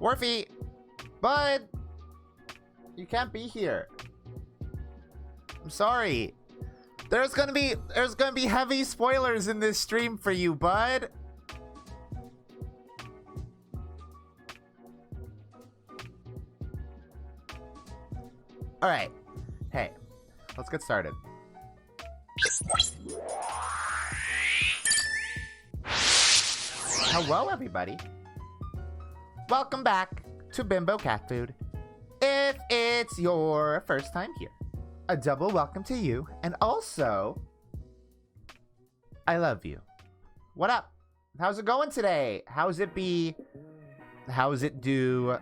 Warfy! Bud! You can't be here. I'm sorry. There's gonna be heavy spoilers in this stream for you, bud. Alright. Hey, let's get started. Hello, everybody. Welcome back to Bimbo Cat Food. If it's your first time here, a double welcome to you, and also, I love you. What up? How's it going today? How's it be? How's it do?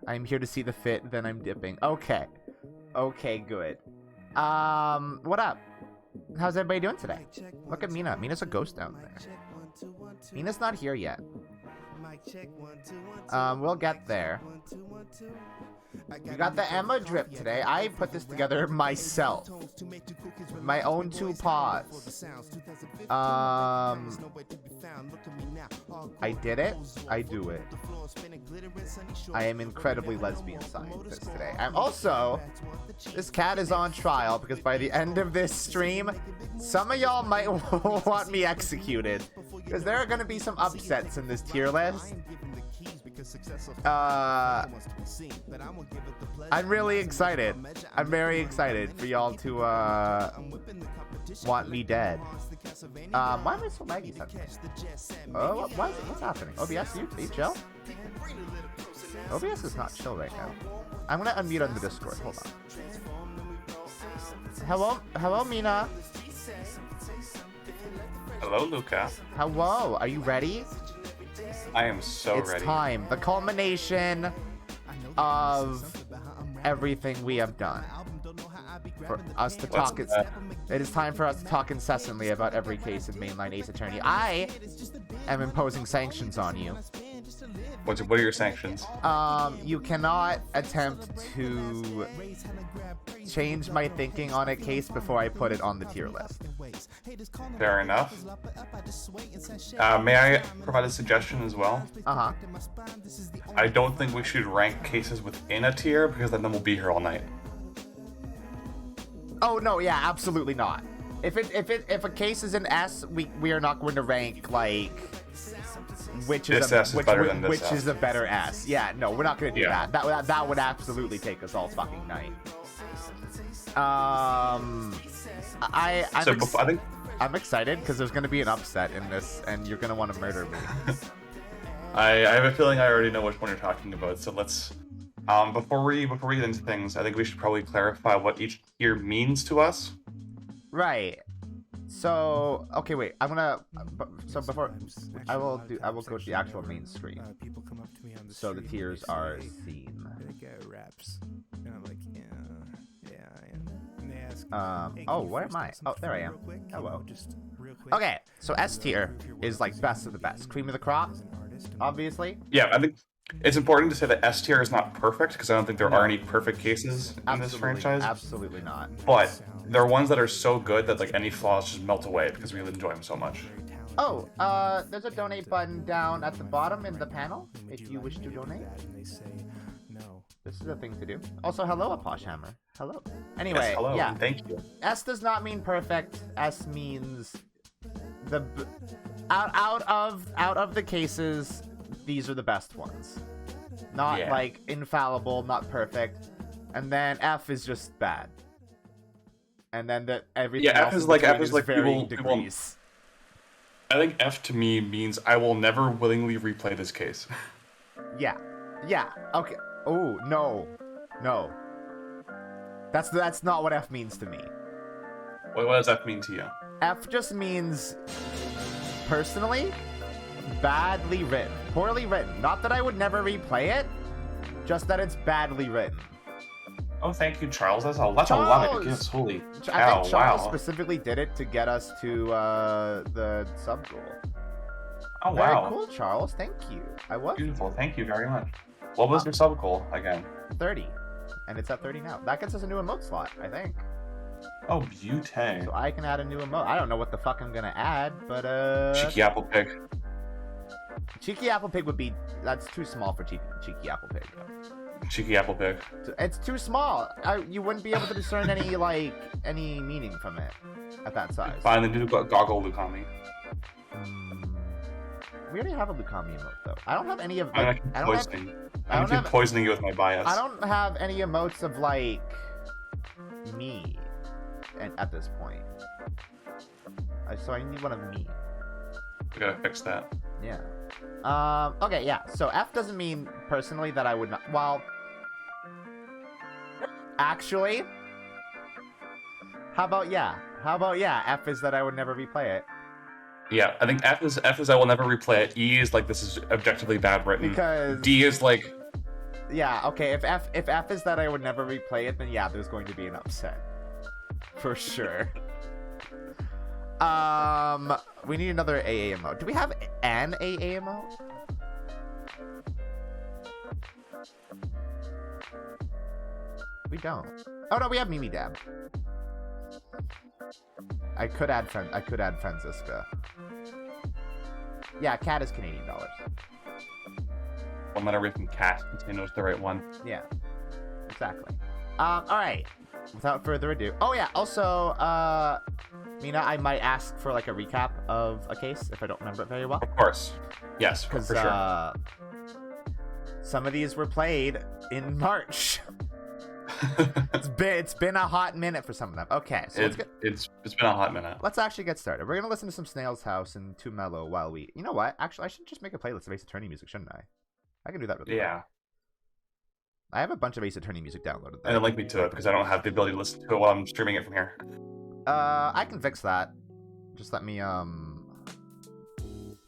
I'm here to see the fit, then I'm dipping. Okay. Okay, good. What up? How's everybody doing today? Look at Mina. Mina's a ghost down there. Mina's not here yet. We'll get there. We got the Emma drip today. I put this together myself. My own two paws. I did it. I do it. I am incredibly lesbian scientist today. I'm also... This cat is on trial because by the end of this stream, some of y'all might want me executed. Because there are going to be some upsets in this tier list. I'm really excited. I'm very excited for y'all to want me dead. Why am I so laggy suddenly? Oh, what's happening? OBS, you chill? OBS is not chill right now. I'm gonna unmute on the Discord. Hold on. Hello, Mina. Hello, Luka. Hello. Are you ready? I am so ready. It's time. The culmination of everything we have done. For us to talk. It is time for us to talk incessantly about every case in mainline Ace Attorney. I am imposing sanctions on you. What are your sanctions? You cannot attempt to change my thinking on a case before I put it on the tier list. Fair enough. May I provide a suggestion as well? Uh-huh. I don't think we should rank cases within a tier because then we'll be here all night. Oh no, yeah, absolutely not. If a case is an S, we are not going to rank like which is a better S. Yeah, no, we're not going to do that. That would absolutely take us all fucking night. I'm excited because there's going to be an upset in this, and you're going to want to murder me. I have a feeling I already know which one you're talking about. So let's before we get into things, I think we should probably clarify what each tier means to us. Right. So, okay, wait. Before I will go to the actual main screen. So the tiers are seen. Oh, where am I? Oh, there I am. Hello. Okay, so S tier is like best of the best. Cream of the crop, obviously. Yeah, I think it's important to say that S tier is not perfect because I don't think there are any perfect cases in this franchise. Absolutely not. But there are ones that are so good that like any flaws just melt away because we enjoy them so much. Oh, there's a donate button down at the bottom in the panel if you wish to donate. This is a thing to do. Also, hello, Aposhhammer. Hello. Anyway, yes, hello. Yeah. Thank you. S does not mean perfect. S means the out of the cases, these are the best ones. Not like infallible, not perfect. And then F is just bad. And then everything else F is like varying degrees. I think F to me means I will never willingly replay this case. Yeah. Okay. Oh no. That's not what F means to me. What does F mean to you? F just means, personally, badly written, poorly written. Not that I would never replay it, just that it's badly written. Oh, thank you, Charles. That's a lot of gifts. Holy cow! I think Charles specifically did it to get us to the sub goal. Oh wow! Very cool, Charles. Thank you. I was beautiful. Thank you very much. What was your sub goal again? 30, and it's at 30 now. That gets us a new emote slot, I think. Oh, beauty. So I can add a new emote. I don't know what the fuck I'm gonna add, but Cheeky apple pig. Cheeky Apple Pig would be... That's too small for Cheeky Apple Pig. Cheeky apple pig. It's too small. You wouldn't be able to discern any, like, any meaning from it at that size. Fine, then do goggle Lukami. We already have a Lukami emote, though. I don't have any of... I keep poisoning you with my bias. I don't have any emotes of, like, me at this point. So I need one of me. We gotta fix that. Yeah. Okay, yeah. So F doesn't mean personally that I would not... Well... Actually... How about yeah? F is that I would never replay it. Yeah, I think F is I will never replay it. E is like this is objectively bad written. Because... D is like... Yeah, okay, if F is that I would never replay it, then yeah, there's going to be an upset. For sure. We need another AA emote. Do we have an AA emote? We don't. Oh no, we have Mimi Dab. I could add Franziska. Yeah, cat is Canadian dollars. One letter away from cat. So he knows the right one. Yeah, exactly. All right. Without further ado. Oh yeah. Also, Mina, I might ask for like a recap of a case if I don't remember it very well. Of course. Yes, for sure. Some of these were played in March. It's been a hot minute for some of them. Okay, so it's been a hot minute. Let's actually get started. We're gonna listen to some Snail's House and Too Mellow while we. You know what? Actually, I should just make a playlist of Ace Attorney music, shouldn't I? I can do that really well. I have a bunch of Ace Attorney music downloaded. And link me to it because I don't have the ability to listen to it while I'm streaming it from here. I can fix that. Just let me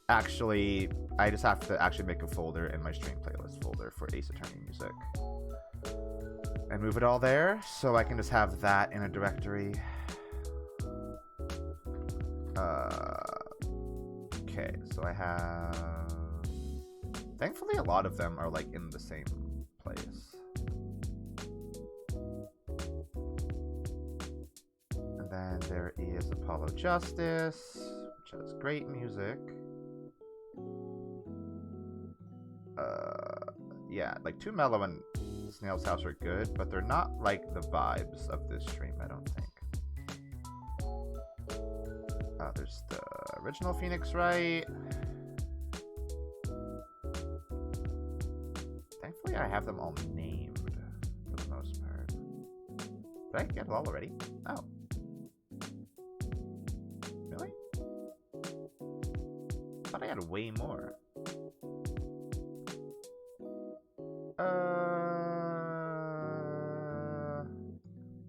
actually, I just have to actually make a folder in my stream playlist folder for Ace Attorney music. And move it all there, so I can just have that in a directory. Okay, so I have... Thankfully, a lot of them are, like, in the same place. And then there is Apollo Justice, which has great music. Yeah, like, Too Mellow and Snail's House are good, but they're not like the vibes of this stream, I don't think. There's the original Phoenix Wright. Thankfully, I have them all named for the most part. Did I get it all already? Oh. Really? I thought I had way more.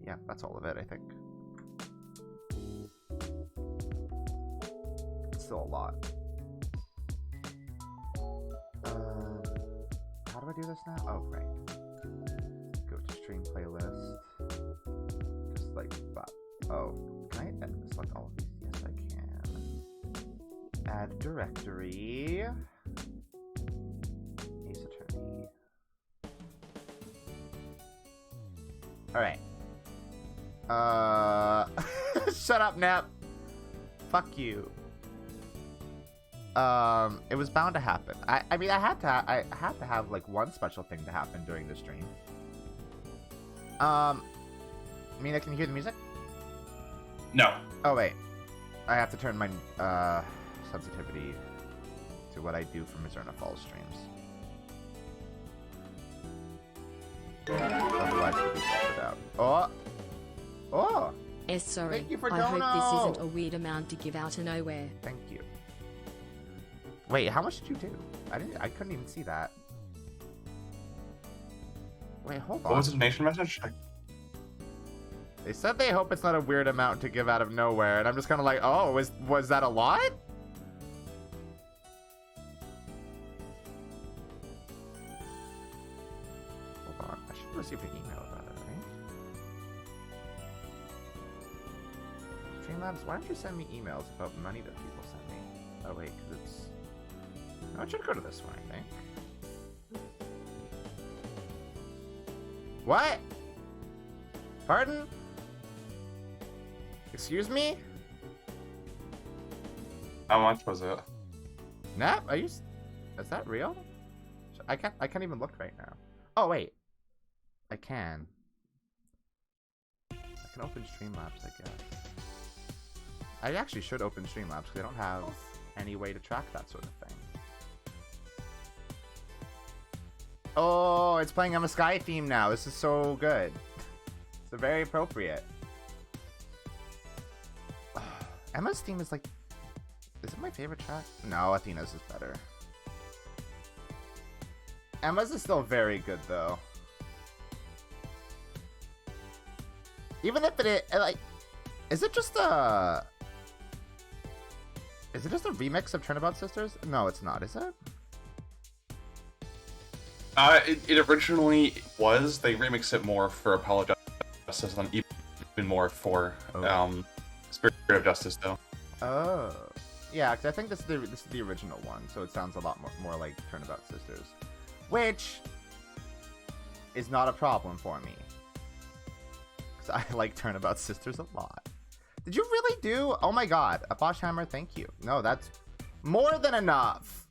Yeah, that's all of it, I think. It's still a lot. How do I do this now? Oh, right. Go to stream playlist. Just like, oh, can I select all of these? Yes, I can. Add directory. Ace Attorney. Alright. Shut up, Nap. Fuck you. It was bound to happen. I mean, I had to have like one special thing to happen during the stream. Mina, can you hear the music? No. Oh wait, I have to turn my sensitivity to what I do for Mizerna Falls streams. Otherwise, it'll be filtered out. Oh. Oh! Sorry, Thank you for I hope Dono. this isn't a weird amount to give out of nowhere. Thank you. Wait, how much did you do? I couldn't even see that. Wait, hold on. What was the donation message? They said they hope it's not a weird amount to give out of nowhere, and I'm just kind of like, oh, was that a lot? Hold on, I should receive an email about it, right? Streamlabs, why don't you send me emails about money that people send me? Oh wait, because it's... No, it should go to this one, I think. What? Pardon? Excuse me? How much was it? Nap, are you... Is that real? I can't even look right now. Oh wait. I can. I can open Streamlabs, I guess. I actually should open Streamlabs because I don't have any way to track that sort of thing. Oh, it's playing Emma Sky theme now. This is so good. It's very appropriate. Emma's theme is like... Is it my favorite track? No, Athena's is better. Emma's is still very good, though. Even if it like... Is it just a... Is it just a remix of Turnabout Sisters? No, it's not, is it? It originally was. They remixed it more for Apollo Justice and even more for Spirit of Justice, though. Oh. Yeah, because I think this is the original one, so it sounds a lot more like Turnabout Sisters. Which is not a problem for me. Because I like Turnabout Sisters a lot. Did you really do? Oh my god. A Bosch Hammer, thank you. No, that's more than enough.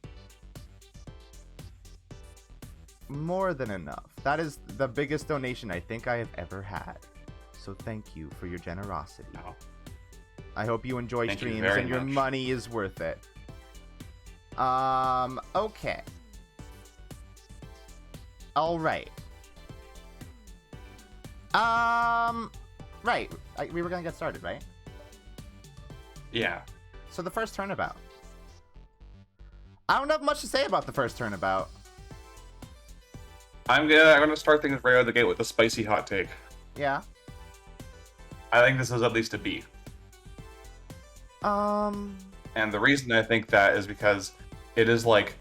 More than enough. That is the biggest donation I think I have ever had. So thank you for your generosity. Oh. I hope you enjoy Thank streams you very and your much. money is worth it. Okay. All right. Right. We were gonna get started, right? Yeah. So the first turnabout. I don't have much to say about the first turnabout. I'm gonna start things right out of the gate with a spicy hot take. Yeah. I think this is at least a B. And the reason I think that is because it is like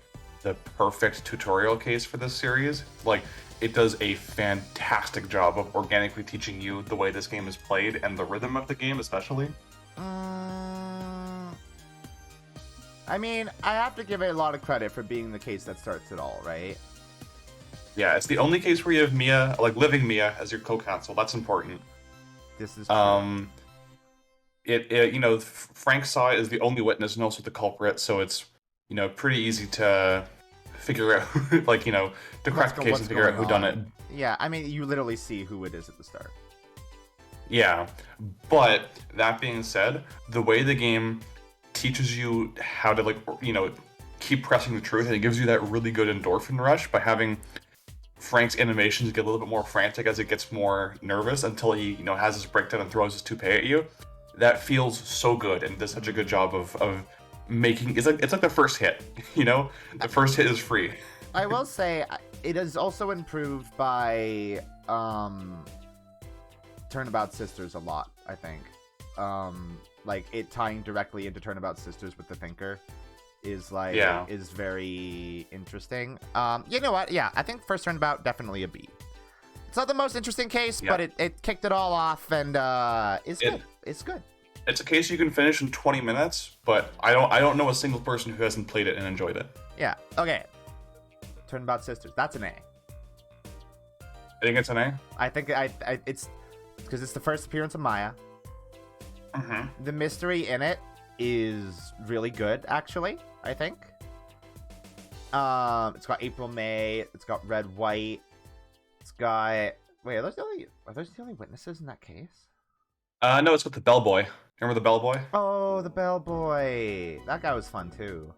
the perfect tutorial case for this series. Like, it does a fantastic job of organically teaching you the way this game is played and the rhythm of the game, especially. I mean, I have to give it a lot of credit for being the case that starts it all, right? Yeah, it's the only case where you have Mia, like living Mia, as your co-counsel. That's important. This is true. You know, Frank saw it as the only witness and also the culprit, so it's, you know, pretty easy to figure out, like, you know, to crack the case and figure out who done it. Yeah, I mean, you literally see who it is at the start. Yeah, but that being said, the way the game teaches you how to, like, you know, keep pressing the truth, and it gives you that really good endorphin rush by having Frank's animations get a little bit more frantic as it gets more nervous until he, you know, has his breakdown and throws his toupee at you. That feels so good and does such a good job of making it's like the first hit, you know? The first hit is free. I will say it is also improved by Turnabout Sisters a lot, I think. Like it tying directly into Turnabout Sisters with the Thinker is like is very interesting. You know what? Yeah, I think first Turnabout definitely a B. It's not the most interesting case, but it kicked it all off and it's good. It's good. It's a case you can finish in 20 minutes, but I don't know a single person who hasn't played it and enjoyed it. Yeah. Okay. Turnabout Sisters. That's an A. I think it's an A. I think it's because it's the first appearance of Maya. Mm-hmm. The mystery in it is really good, actually. I think. It's got April, May. It's got Red, White. It's got. Wait, are those the only witnesses in that case? No, it's with the bellboy. Remember the bellboy? Oh, the bellboy. That guy was fun too.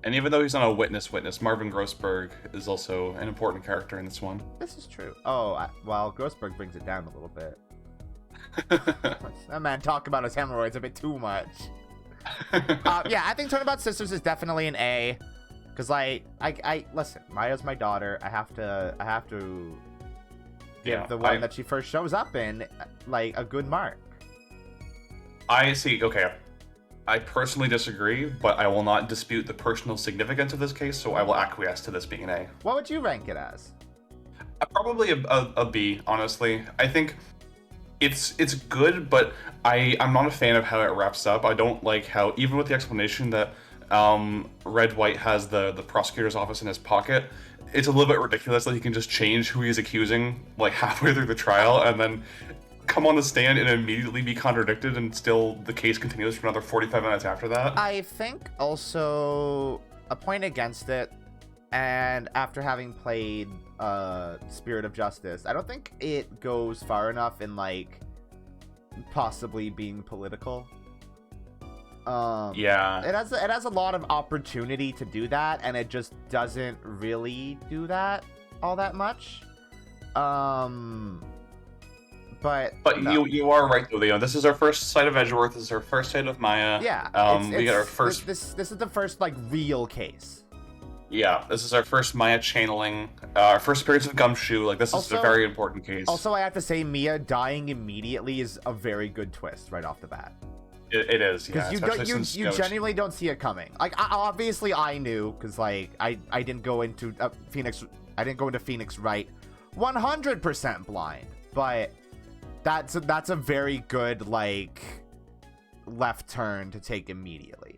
And even though he's not a witness, Marvin Grossberg is also an important character in this one. This is true. Oh, well, Grossberg brings it down a little bit. That man talk about his hemorrhoids a bit too much. Yeah, I think Turnabout Sisters is definitely an A. Cause I listen, Maya's my daughter. I have to give the one that she first shows up in like a good mark. I see. Okay, I personally disagree, but I will not dispute the personal significance of this case, so I will acquiesce to this being an A. What would you rank it as? Probably a B, honestly. I think it's good, but I'm not a fan of how it wraps up. I don't like how, even with the explanation that Red White has the prosecutor's office in his pocket, it's a little bit ridiculous that he can just change who he's accusing like halfway through the trial and then come on the stand and immediately be contradicted, and still the case continues for another 45 minutes after that. I think also a point against it And after having played Spirit of Justice, I don't think it goes far enough in like possibly being political. Yeah. It has a lot of opportunity to do that, and it just doesn't really do that all that much. But no. you are right though, Leo. This is our first sight of Edgeworth. This is our first sight of Maya. Yeah. We got our first. This is the first like real case. Yeah, this is our first Maya channeling. Our first appearance of Gumshoe. Like this is a very important case. Also, I have to say, Mia dying immediately is a very good twist right off the bat. It is, yeah. Because you genuinely don't see it coming. Like, obviously, I knew because like I didn't go into Phoenix. I didn't go into Phoenix right 100% blind, but that's a very good like left turn to take immediately.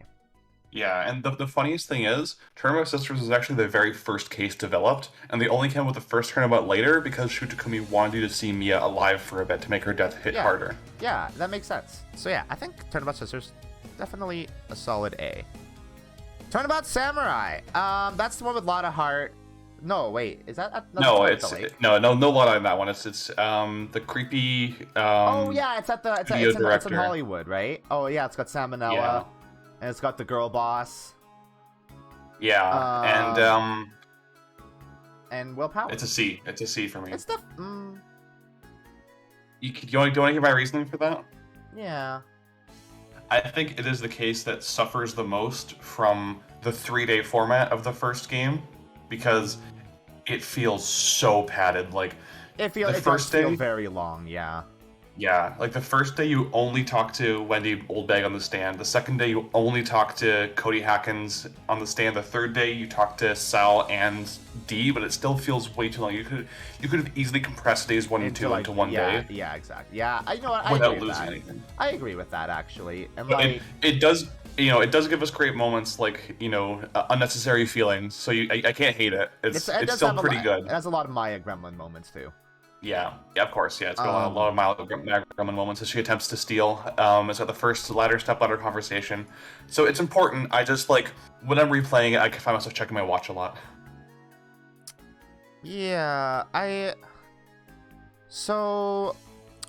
Yeah, and the funniest thing is, Tournament of Sisters is actually the very first case developed, and they only came with the first turnabout later because Shutakumi wanted you to see Mia alive for a bit to make her death hit harder. Yeah, that makes sense. So yeah, I think Turnabout Sisters, definitely a solid A. Turnabout Samurai, that's the one with Lotta Heart. No, wait, is that? No, no Lotta in that one. It's the creepy. Oh yeah, it's in Hollywood, right? Oh yeah, it's got Salmonella. Yeah. And it's got the girl boss. Yeah, and Willpower. It's a C. It's a C for me. It's the. Do you want to hear my reasoning for that? Yeah. I think it is the case that suffers the most from the 3-day format of the first game because it feels so padded. Like it does feel very long. Yeah. Yeah, like the first day you only talk to Wendy Oldbag on the stand. The second day you only talk to Cody Hackins on the stand. The third day you talk to Sal and Dee, but it still feels way too long. You could have easily compressed days 1 and 2 into one day. Yeah, exactly. Yeah, I know. Without losing anything. I agree with that actually. And but like it does, it does give us great moments like unnecessary feelings. So I can't hate it. It's still pretty good. It has a lot of Maya Gremlin moments too. Yeah, of course. Yeah, it's got a lot of Maya Gremlin moments as she attempts to steal. It's got the first stepladder conversation. So it's important. I just, like, when I'm replaying it, I can find myself checking my watch a lot. Yeah, So,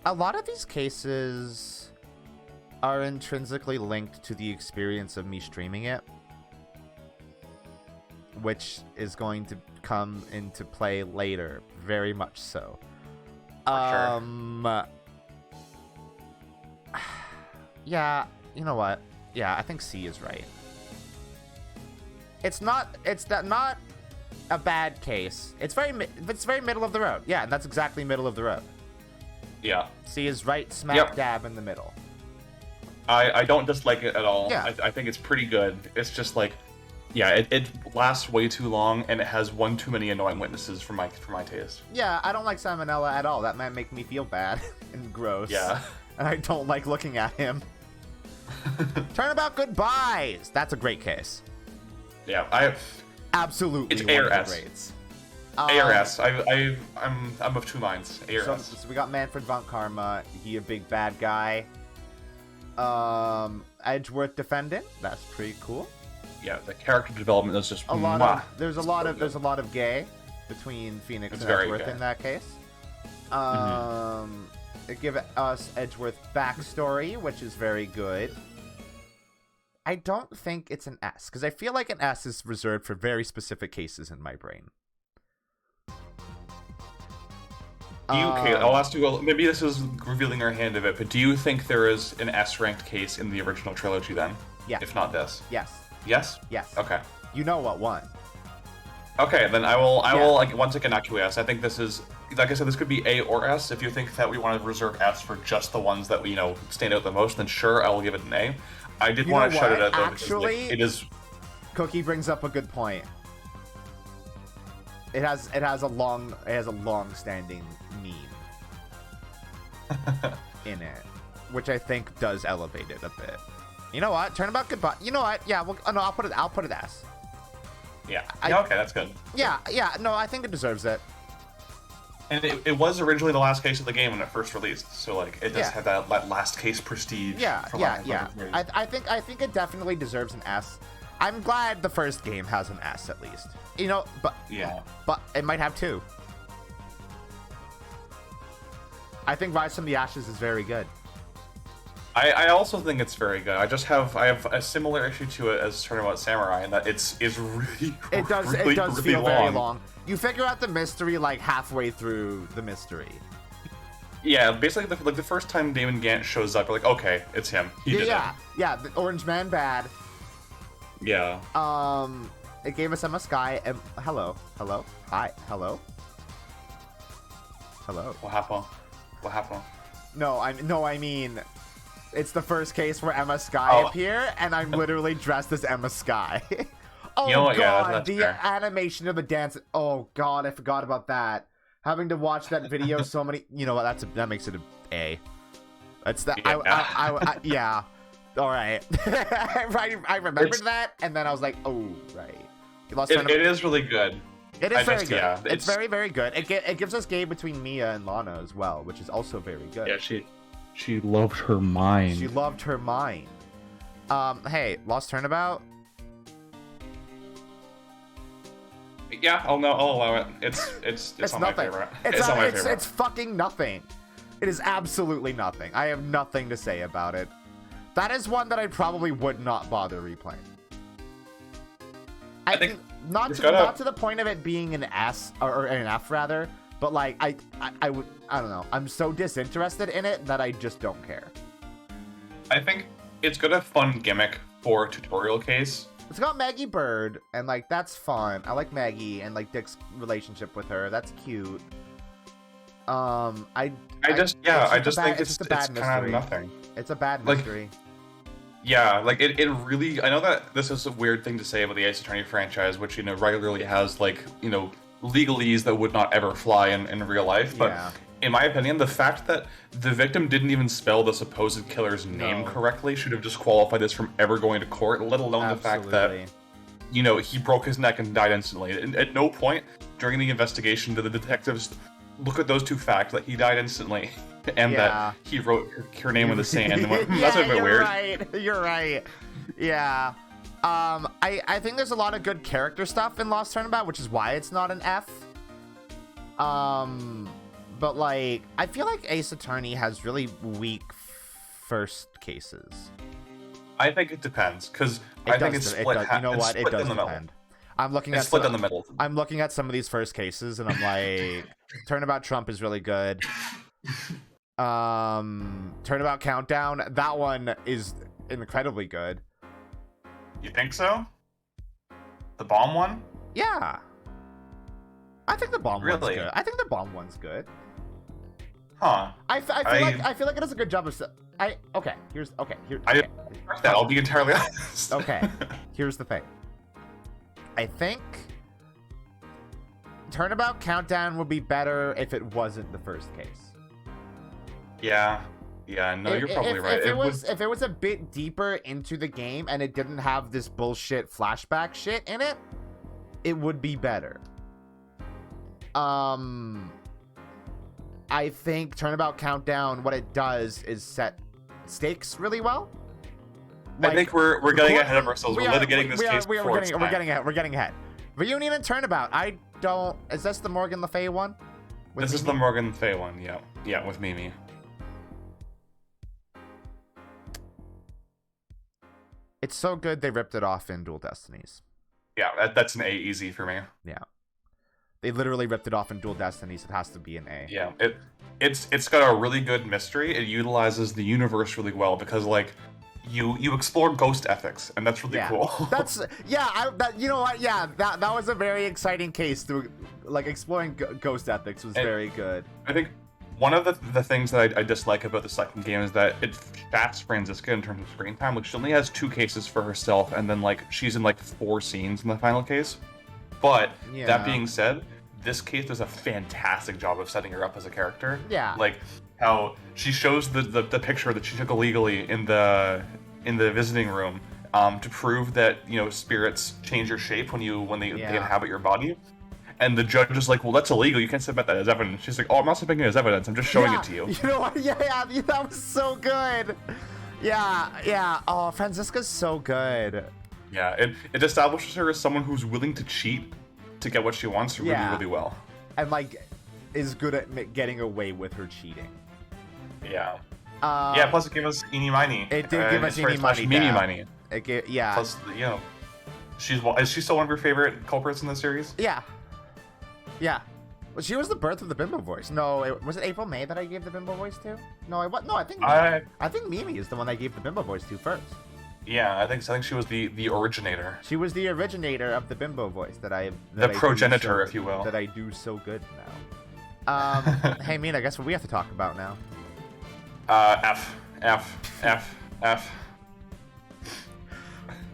a lot of these cases are intrinsically linked to the experience of me streaming it, which is going to come into play later, very much so. Sure. Yeah, you know what? Yeah, I think C is right. It's not a bad case. It's very middle of the road. Yeah, and that's exactly middle of the road. Yeah. C is right smack dab in the middle. I don't dislike it at all. Yeah. I think it's pretty good. It's just like, yeah, it lasts way too long, and it has one too many annoying witnesses for my taste. Yeah, I don't like Salmonella at all. That might make me feel bad and gross. Yeah. And I don't like looking at him. Turnabout Goodbyes. That's a great case. Yeah, I absolutely. It's A or S. Grades. A or S. I'm of two minds. A or S. So we got Manfred von Karma. He a big bad guy. Edgeworth defendant. That's pretty cool. Yeah, the character development is just there's a lot of gay between Phoenix and Edgeworth in that case. It give us Edgeworth backstory, which is very good. I don't think it's an S because I feel like an S is reserved for very specific cases in my brain. Okay, I'll ask you. Maybe this is revealing our hand of it, but do you think there is an S-ranked case in the original trilogy then? Yeah. If not this. Yes. Yes? Yes. Okay. You know what one. Okay, then I will like once again acquiesce. I think this is, like I said, this could be A or S. If you think that we want to reserve S for just the ones that we stand out the most, then sure, I will give it an A. I did want to shut it out though actually, because it is. Cookie brings up a good point. It has a long-standing meme in it, which I think does elevate it a bit. You know what? Turnabout Goodbye. You know what? Yeah. Well, no, I'll put it S. Yeah. Okay, that's good. Yeah. No, I think it deserves it. And it was originally the last case of the game when it first released, so like it does have that last case prestige. Yeah. I think it definitely deserves an S. I'm glad the first game has an S at least. You know, but it might have 2. I think Rise from the Ashes is very good. I also think it's very good. I have a similar issue to it as Turnabout Samurai, in that it's really It does really feel long. very long. You figure out the mystery like halfway through the mystery. Yeah, basically the first time Damon Gant shows up, you're like, okay, it's him. He did it. Yeah. The Orange Man bad. Yeah. It gave us Emma Sky. Hello. Hi. Hello. What happened? No, I mean, it's the first case where Emma Sky appear, and I'm literally dressed as Emma Sky. Oh, you know what? God, Yeah, that's the fair. animation of the dance. Oh, God, I forgot about that. Having to watch that video so many. You know what? That makes it an A. That's that. Yeah. Yeah. All right. I remembered that, and then I was like, oh, right. You lost It is really good. It is very good. Yeah, it's very, very good. It gives us game between Mia and Lana as well, which is also very good. Yeah, she loved her mind. She loved her mind. Hey, Lost Turnabout? Yeah, I'll allow it. It's not my favorite. It's not my favorite. It's fucking nothing. It is absolutely nothing. I have nothing to say about it. That is one that I probably would not bother replaying. I think not to the point of it being an S or an F rather, but like I don't know. I'm so disinterested in it that I just don't care. I think it's got a fun gimmick for a tutorial case. It's got Maggie Bird, and like that's fun. I like Maggie and like Dick's relationship with her. That's cute. I just think it's kind of nothing. It's a bad mystery. Yeah, like it really. I know that this is a weird thing to say about the Ace Attorney franchise, which regularly has like legalese that would not ever fly in real life. But in my opinion, the fact that the victim didn't even spell the supposed killer's name correctly should have disqualified this from ever going to court. Let alone the fact that he broke his neck and died instantly. At no point during the investigation did the detectives look at those two facts, that he died instantly and that he wrote her name in the sand. And went, that's a bit weird. You're right. Yeah. I think there's a lot of good character stuff in Lost Turnabout, which is why it's not an F. But like, I feel like Ace Attorney has really weak first cases. I think it depends, because I think it's split. You know what? It does depend. I'm looking at split down the middle. I'm looking at some of these first cases, and I'm like, Turnabout Trump is really good. Turnabout Countdown, that one is incredibly good. You think so? The bomb one? Yeah. I think the bomb one's Really? good. I think the bomb one's good. Huh. I feel like it does a good job of. Here. I'll be entirely honest. Okay. Here's the thing. I think Turnabout Countdown would be better if it wasn't the first case. Yeah. No, you're probably right. If it was a bit deeper into the game and it didn't have this bullshit flashback shit in it, it would be better. I think Turnabout Countdown, what it does is set stakes really well. I think we're getting ahead of ourselves. We're litigating this case before it's time. We're getting ahead. Reunion and Turnabout. Is this the Morgan Le Fay one? This is the Morgan Le Fay one. Yeah, with Mimi. It's so good they ripped it off in Dual Destinies. Yeah, that's an A easy for me. Yeah. They literally ripped it off in Dual Destinies. It has to be an A. Yeah, it's got a really good mystery. It utilizes the universe really well because like you explore ghost ethics, and that's really cool. You know what? Yeah, that was a very exciting case. Like exploring ghost ethics was very good. I think one of the things that I dislike about the second game is that it fats Franziska in terms of screen time. Like she only has 2 cases for herself, and then like she's in like 4 scenes in the final case. But that being said, this case does a fantastic job of setting her up as a character. Yeah. Like how she shows the picture that she took illegally in the visiting room to prove that spirits change your shape when they inhabit your body. And the judge is like, well, that's illegal. You can't submit that as evidence. She's like, oh, I'm not submitting it as evidence. I'm just showing it to you. You know what? Yeah, that was so good. Yeah. Oh, Franziska's so good. Yeah, it establishes her as someone who's willing to cheat to get what she wants really, Yeah. really well. And like is good at getting away with her cheating. Yeah. Yeah, plus it gave us Eeny Miny. It did give us Eeny Miny. Meeny Miny. It gave, yeah. Plus, you know, is she still one of your favorite culprits in the series? Yeah. Yeah. Well, she was the birth of the bimbo voice. No, was it April May that I gave the bimbo voice to? No, I think I think Mimi is the one I gave the bimbo voice to first. Yeah, I think she was the originator. She was the originator of the bimbo voice that the progenitor, if you will. That I do so good now. Hey, Mina, I guess what we have to talk about now. F.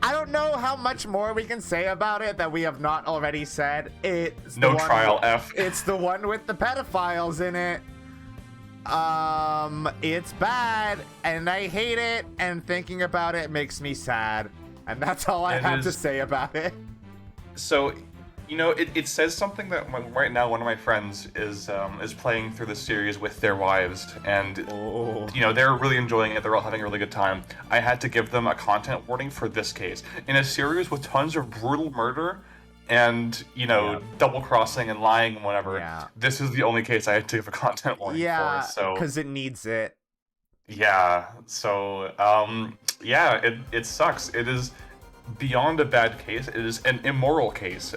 I don't know how much more we can say about it that we have not already said. It's No trial, F. It's the one with the pedophiles in it. It's bad, and I hate it, and thinking about it makes me sad. And that's all I have to say about it. So, you know, it says something that right now one of my friends is playing through the series with their wives, and you know, they're really enjoying it. They're all having a really good time. I had to give them a content warning for this case. In a series with tons of brutal murder and, you know, double crossing and lying and whatever, this is the only case I had to give a content warning for. So because it needs it. Yeah. So yeah, it sucks. It is beyond a bad case. It is an immoral case.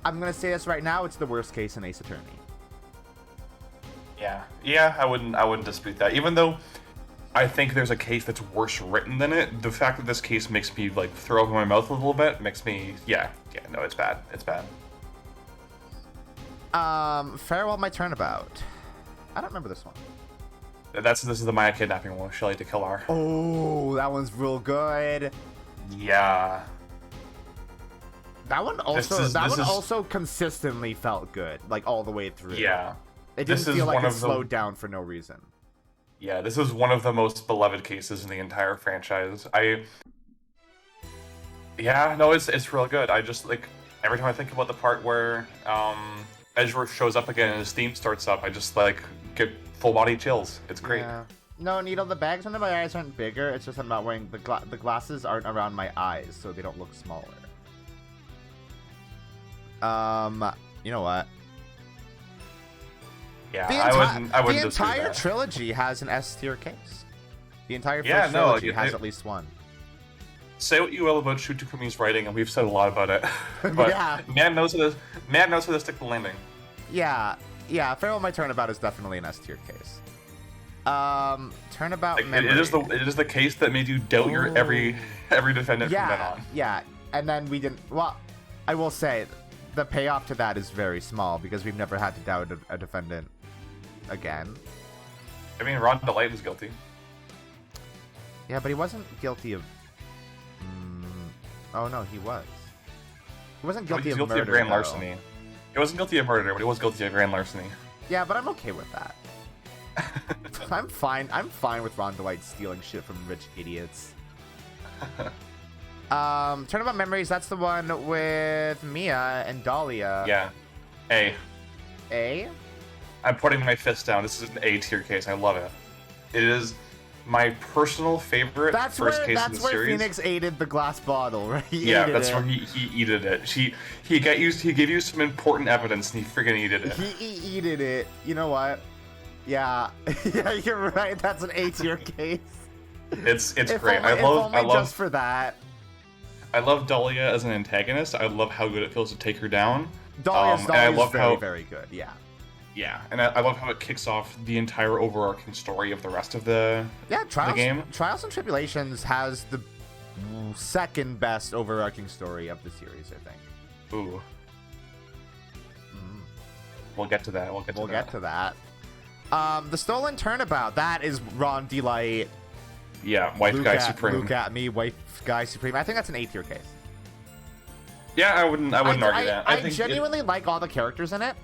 I'm gonna say this right now. It's the worst case in Ace Attorney. Yeah, I wouldn't dispute that. Even though I think there's a case that's worse written than it, the fact that this case makes me like throw up in my mouth a little bit makes me no, it's bad. It's bad. Farewell My Turnabout. I don't remember this one. This is the Maya kidnapping one. Shelly to kill her. Oh, that one's real good. Yeah. That one also consistently felt good, like all the way through. Yeah. It didn't feel like it slowed down for no reason. Yeah, this is one of the most beloved cases in the entire franchise. Yeah, no, it's real good. I just, like, every time I think about the part where Edgeworth shows up again and his theme starts up, I just, like, get full body chills. It's great. Yeah. No, Needle, the bags under my eyes aren't bigger. It's just I'm not wearing the glasses aren't around my eyes, so they don't look smaller. You know what? Yeah, I wouldn't. The entire trilogy has an S tier case. The entire first trilogy has at least one. Say what you will about Shu Takumi's writing, and we've said a lot about it. But man knows how to stick the landing. Yeah. Farewell My Turnabout is definitely an S tier case. Turnabout memory. It is the case that made you doubt your every defendant from then on. Yeah, and then we didn't. Well, I will say, the payoff to that is very small because we've never had to doubt a defendant again. I mean, Ron DeLite was guilty. Yeah, but he wasn't guilty of. Oh no, he was. He wasn't guilty of murder. Of grand larceny. He wasn't guilty of murder, but he was guilty of grand larceny. Yeah, but I'm okay with that. I'm fine. I'm fine with Ron DeLite stealing shit from rich idiots. Turnabout Memories, that's the one with Mia and Dahlia. Yeah. A. A? I'm putting my fist down. This is an A tier case. I love it. It is my personal favorite case in the series. That's where Phoenix aided the glass bottle, right? Where he eated it. He gave you some important evidence and he friggin' eated it. He eated it. You know what? Yeah. Yeah, you're right. That's an A tier case. It's great. I love just for that. I love Dahlia as an antagonist. I love how good it feels to take her down. Dahlia's very good. Yeah. Yeah, and I love how it kicks off the entire overarching story of the rest of the game. Trials and Tribulations has the second best overarching story of the series, I think. Ooh. We'll get to that. We'll get to that. The Stolen Turnabout. That is Ron DeLite. Yeah, Wife Guy Supreme. Luke at me, Wife Guy Supreme. I think that's an A tier case. Yeah, I wouldn't argue that. I genuinely like all the characters in it.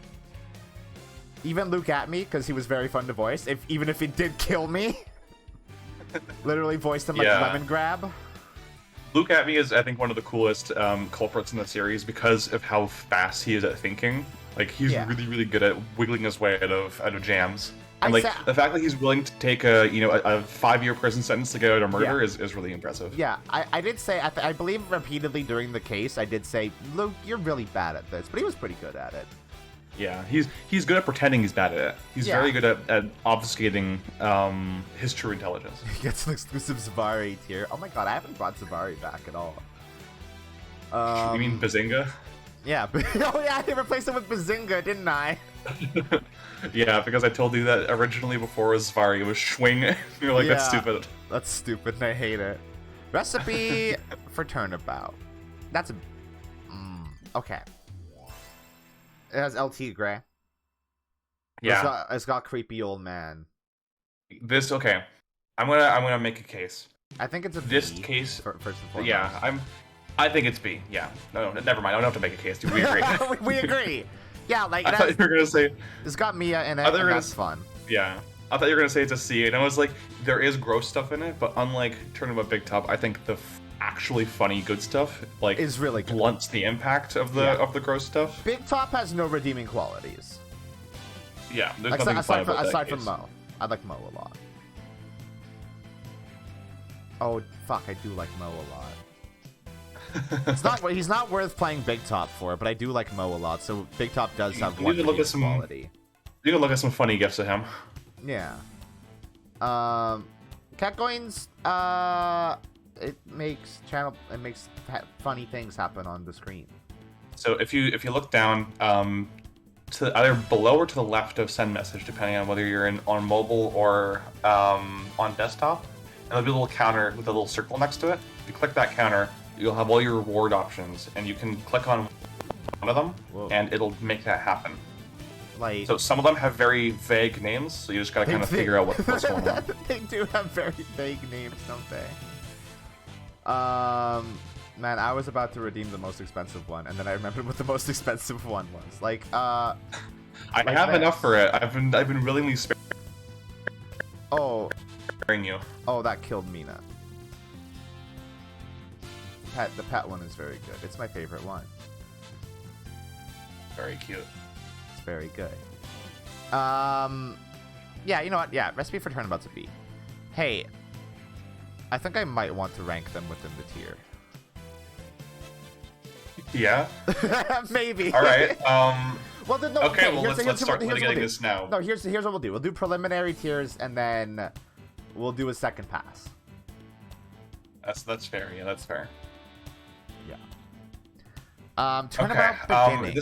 Even Luke at me, because he was very fun to voice. Even if it did kill me. Literally voiced him like Lemon Grab. Luke at me is, I think, one of the coolest culprits in the series because of how fast he is at thinking. Like, he's really, really good at wiggling his way out of jams. And like the fact that he's willing to take a 5-year prison sentence to get out of murder is really impressive. Yeah, I did say I believe repeatedly during the case I did say, Luke, you're really bad at this, but he was pretty good at it. Yeah, he's good at pretending he's bad at it. He's very good at obfuscating his true intelligence. He gets an exclusive Zavari tier. Oh my god, I haven't brought Zavari back at all. You mean Bazinga? Yeah, oh yeah, I replaced him with Bazinga, didn't I? Yeah, because I told you that originally before it was Zavari, it was Schwing. You're like, that's stupid. That's stupid, and I hate it. Recipe for turnabout. That's a... okay. It has LT Gray. Yeah. It's got creepy old man. This, okay. I'm gonna make a case. I think it's a this B case. first and foremost. Yeah, I think it's B. Yeah. No, never mind. I don't have to make a case. We agree. We agree. Yeah, like I thought you were gonna say it's got Mia in it, and that's fun. Yeah. I thought you were gonna say it's a C, and I was like, there is gross stuff in it, but unlike Turnabout Big Top, I think the actually funny good stuff like is really good. Blunts the impact of the gross stuff. Big Top has no redeeming qualities. Yeah, there's nothing fun about that aside case. from Mo. I like Mo a lot. Oh fuck, I do like Mo a lot. He's not worth playing Big Top for, but I do like Mo a lot. So Big Top does have one redeeming quality. You can look at some funny gifs of him. Yeah. Catcoins. It makes funny things happen on the screen. So if you look down to either below or to the left of send message, depending on whether you're on mobile or on desktop, and there'll be a little counter with a little circle next to it. If you click that counter, you'll have all your reward options, and you can click on one of them, and it'll make that happen. Like, so some of them have very vague names, so you just gotta kind of figure out what's going on. They do have very vague names, don't they? Man, I was about to redeem the most expensive one, and then I remembered what the most expensive one was. Like, I have enough for it. I've been willingly sparing you. Oh, that killed Mina. The pet one is very good. It's my favorite one. Very cute. It's very good. Yeah, you know what? Yeah, recipe for turnabout's a B. Hey, I think I might want to rank them within the tier. Yeah. Maybe. All right. Well, then, no. Okay. Well, let's start litigating this now. No, here's what we'll do. We'll do preliminary tiers, and then we'll do a second pass. That's fair. Yeah, that's fair. Yeah. Turnabout beginnings.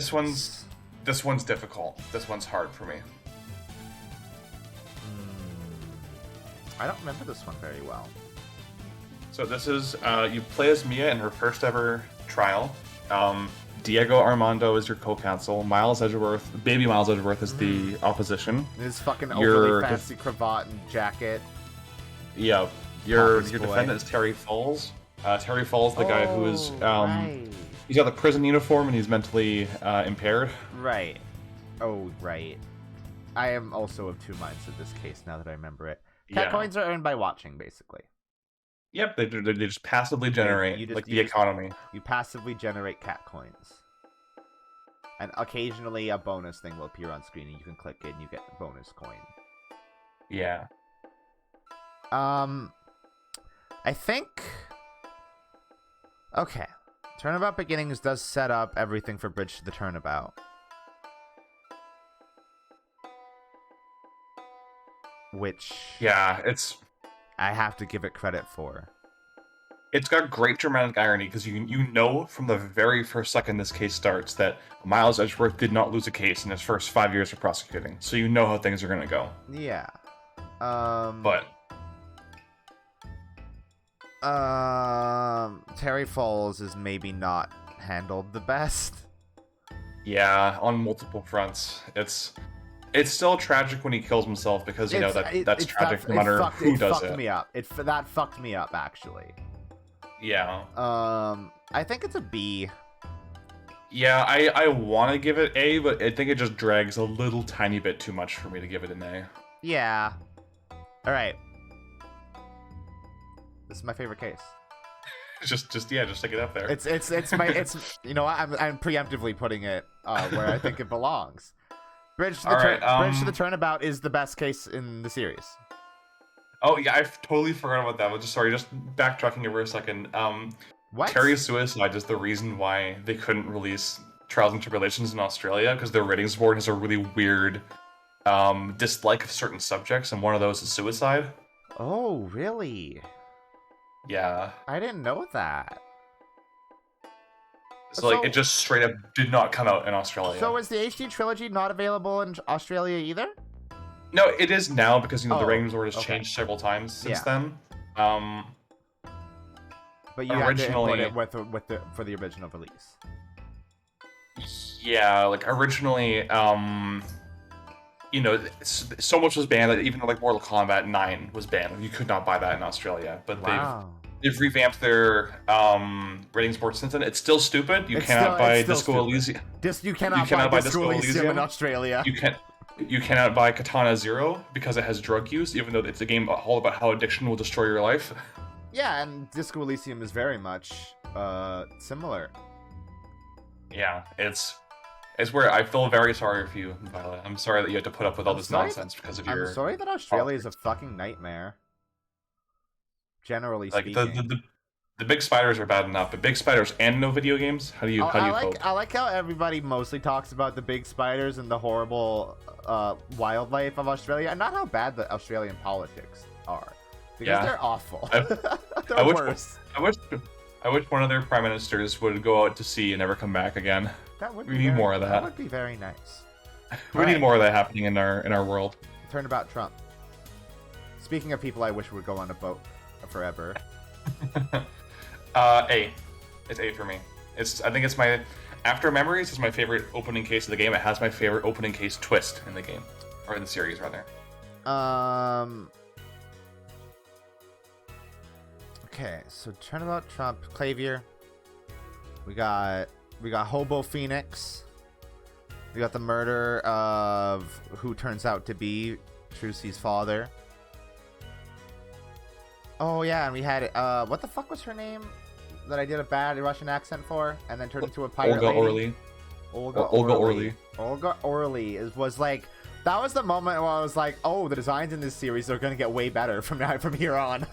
This one's difficult. This one's hard for me. I don't remember this one very well. So this is you play as Mia in her first ever trial. Diego Armando is your co-counsel. Miles Edgeworth, baby Miles Edgeworth, is the opposition. His fucking overly fancy cravat and jacket. Yeah, your defendant is Terry Falls. Terry Falls, the guy who is right. He's got the prison uniform and he's mentally impaired. Right. Oh, right. I am also of two minds in this case now that I remember it. Cat coins are earned by watching, basically. Yep, they just passively generate, the economy. You passively generate cat coins. And occasionally a bonus thing will appear on screen and you can click it and you get a bonus coin. Yeah. I think... Okay. Turnabout Beginnings does set up everything for Bridge to the Turnabout. Which... Yeah, it's... I have to give it credit for. It's got great dramatic irony because you know from the very first second this case starts that Miles Edgeworth did not lose a case in his first 5 years of prosecuting, so you know how things are gonna go. Yeah. But Terry Falls is maybe not handled the best. Yeah, on multiple fronts. It's still tragic when he kills himself because you know that's tragic no matter who does it. That fucked me up actually. Yeah. I think it's a B. Yeah, I want to give it A, but I think it just drags a little tiny bit too much for me to give it an A. Yeah. All right. This is my favorite case. just stick it up there. It's you know what? I'm preemptively putting it where I think it belongs. Bridge to the All right, Bridge to the Turnabout is the best case in the series. Oh yeah, I totally forgot about that. Just backtracking over a second. What? Terry's suicide is the reason why they couldn't release Trials and Tribulations in Australia, because their ratings board has a really weird dislike of certain subjects, and one of those is suicide. Oh, really? Yeah. I didn't know that. So like, it just straight up did not come out in Australia. So is the HD trilogy not available in Australia either? No, it is now, because the ratings board has okay. changed several times since then. But you originally had to input it for the original release. Yeah, like originally, so much was banned that even like Mortal Kombat 9 was banned. You could not buy that in Australia. But they've revamped their ratings board since then. It's still stupid. You cannot buy Disco Elysium. You cannot buy Disco Elysium in Australia. You cannot buy Katana Zero because it has drug use, even though it's a game all about how addiction will destroy your life. Yeah, and Disco Elysium is very much similar. Yeah, it's where I feel very sorry for you, Violet. I'm sorry that you had to put up with all this nonsense because of your... I'm sorry that Australia is a fucking nightmare. Generally speaking. Like, the big spiders are bad enough, but big spiders and no video games? How do you cope? I like how everybody mostly talks about the big spiders and the horrible wildlife of Australia, and not how bad the Australian politics are. Because they're awful. They're worse. I wish one of their prime ministers would go out to sea and never come back again. We need more of that. That would be very nice. We need more of that happening in our world. Turnabout Trump. Speaking of people I wish would go on a boat forever. A. It's A for me. I think it's my... After Memories is my favorite opening case of the game. It has my favorite opening case twist in the game. Or in the series, rather. Okay, so Turnabout Trump, Clavier. We got Hobo Phoenix. We got the murder of who turns out to be Trucy's father. Oh yeah, and we had what the fuck was her name that I did a bad Russian accent for, and then turned into a pirate lady? Olga Orly. Olga Orly was like, that was the moment where I was like, oh, the designs in this series are gonna get way better from here on.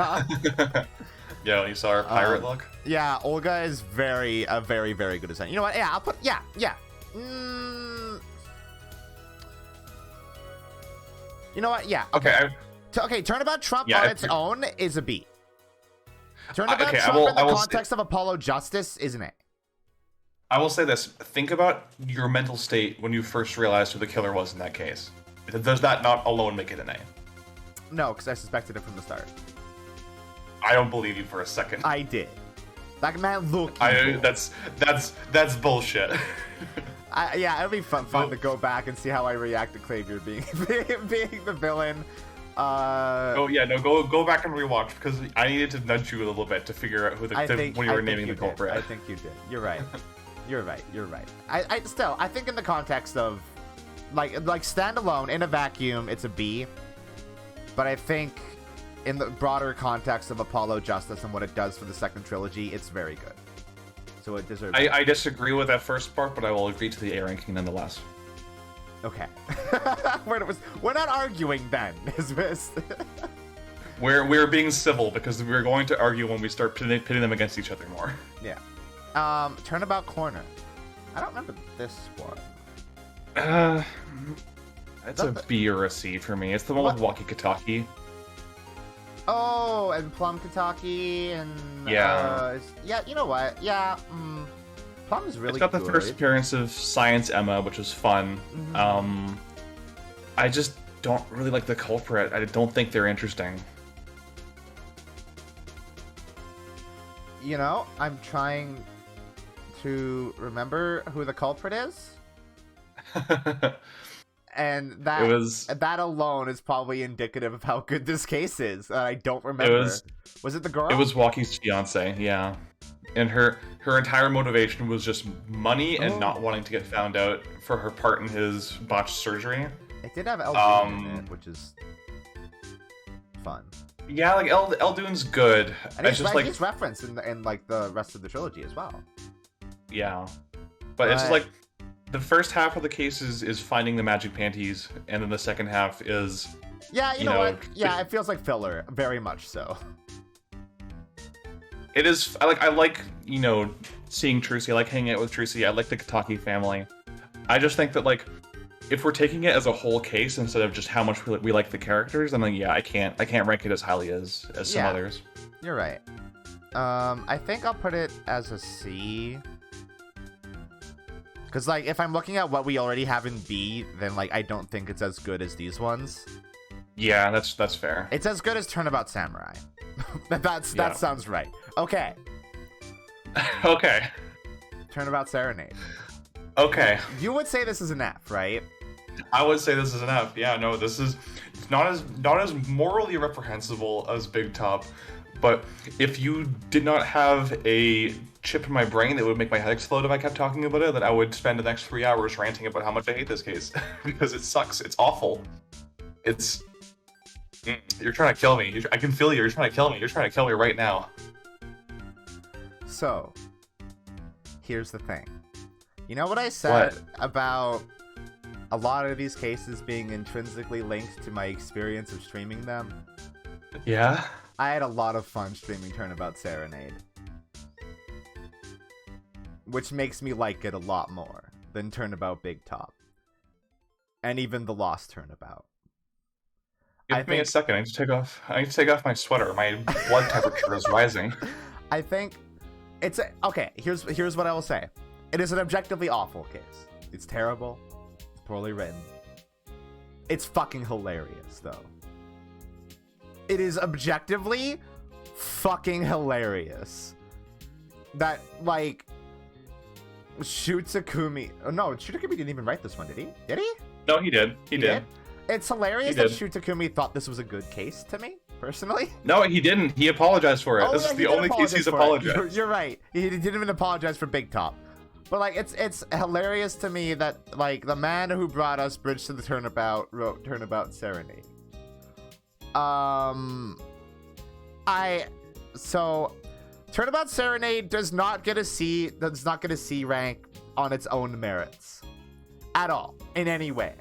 Yeah, you saw her pirate look? Yeah, Olga is a very, very good design. You know what? Yeah, I'll put... Yeah. You know what? Yeah. Okay. Turnabout Trump on its own is a B. Turnabout Trump in the context of Apollo Justice is an A. I will say this. Think about your mental state when you first realized who the killer was in that case. Does that not alone make it an A? No, because I suspected it from the start. I don't believe you for a second. I did. That man looked evil. That's bullshit. Yeah, it'll be fun to go back and see how I react to Clavier being the villain. Oh yeah, no, go back and rewatch, because I needed to nudge you a little bit to figure out when you were naming the culprit. I think you did. You're right. You're right. I think in the context of like standalone in a vacuum, it's a B. But I think in the broader context of Apollo Justice and what it does for the second trilogy, it's very good. So it deserves... I disagree with that first part, but I will agree to the A ranking nonetheless. Okay. We're not arguing then, is this? We're being civil, because we're going to argue when we start pitting them against each other more. Yeah. Turnabout Corner. I don't remember this one. It's a B or a C for me. It's the one with Walkie Kataki. Oh, and Plum Kataki, and... Yeah. Yeah, you know what? Yeah, Plum is really It's got the first appearance of Science Emma, which was fun. Mm-hmm. I just don't really like the culprit. I don't think they're interesting. You know, I'm trying to remember who the culprit is. And that alone is probably indicative of how good this case is. I don't remember. Was it the girl? It was Walkie's fiance, yeah. And her entire motivation was just money and not wanting to get found out for her part in his botched surgery. It did have Eldoon in it, which is fun. Yeah, like Eldoon's good. And he's referenced in like the rest of the trilogy as well. Yeah, but it's just like the first half of the case is finding the magic panties, and then the second half is Yeah, you know know, what? Yeah, it feels like filler, very much so. it is. I like seeing Trucy. I like hanging out with Trucy. I like the Kataki family. I just think that like if we're taking it as a whole case instead of just how much we like the characters, then like I can't rank it as highly as some others. You're right. I think I'll put it as a C. Because, like, if I'm looking at what we already have in B, then, like, I don't think it's as good as these ones. Yeah, that's fair. It's as good as Turnabout Samurai. That sounds right. Okay. Okay. Turnabout Serenade. Okay. You would say this is an F, right? I would say this is an F. Yeah, no, this is not as morally reprehensible as Big Top, but if you did not have a chip in my brain that would make my head explode if I kept talking about it, then I would spend the next 3 hours ranting about how much I hate this case because it sucks. It's awful. You're trying to kill me. I can feel you. You're trying to kill me. You're trying to kill me right now. So, here's the thing. You know what I said about a lot of these cases being intrinsically linked to my experience of streaming them? Yeah? I had a lot of fun streaming Turnabout Serenade. Which makes me like it a lot more than Turnabout Big Top. And even the Lost Turnabout. Give me a second. I need to take off my sweater. My blood temperature is rising. I think it's okay. Here's what I will say. It is an objectively awful case. It's terrible. It's poorly written. It's fucking hilarious, though. It is objectively fucking hilarious. That, like, Shutsukumi... Oh, no, Shutsukumi didn't even write this one, did he? Did he? No, he did. He did. It's hilarious that Shutsukumi thought this was a good case to me, personally. No, he didn't. He apologized for it. This is the only case he's apologized. You're right. He didn't even apologize for Big Top. But, like, it's hilarious to me that, like, the man who brought us Bridge to the Turnabout wrote Turnabout Serenade. Turnabout Serenade does not get a C rank on its own merits. At all. In any way.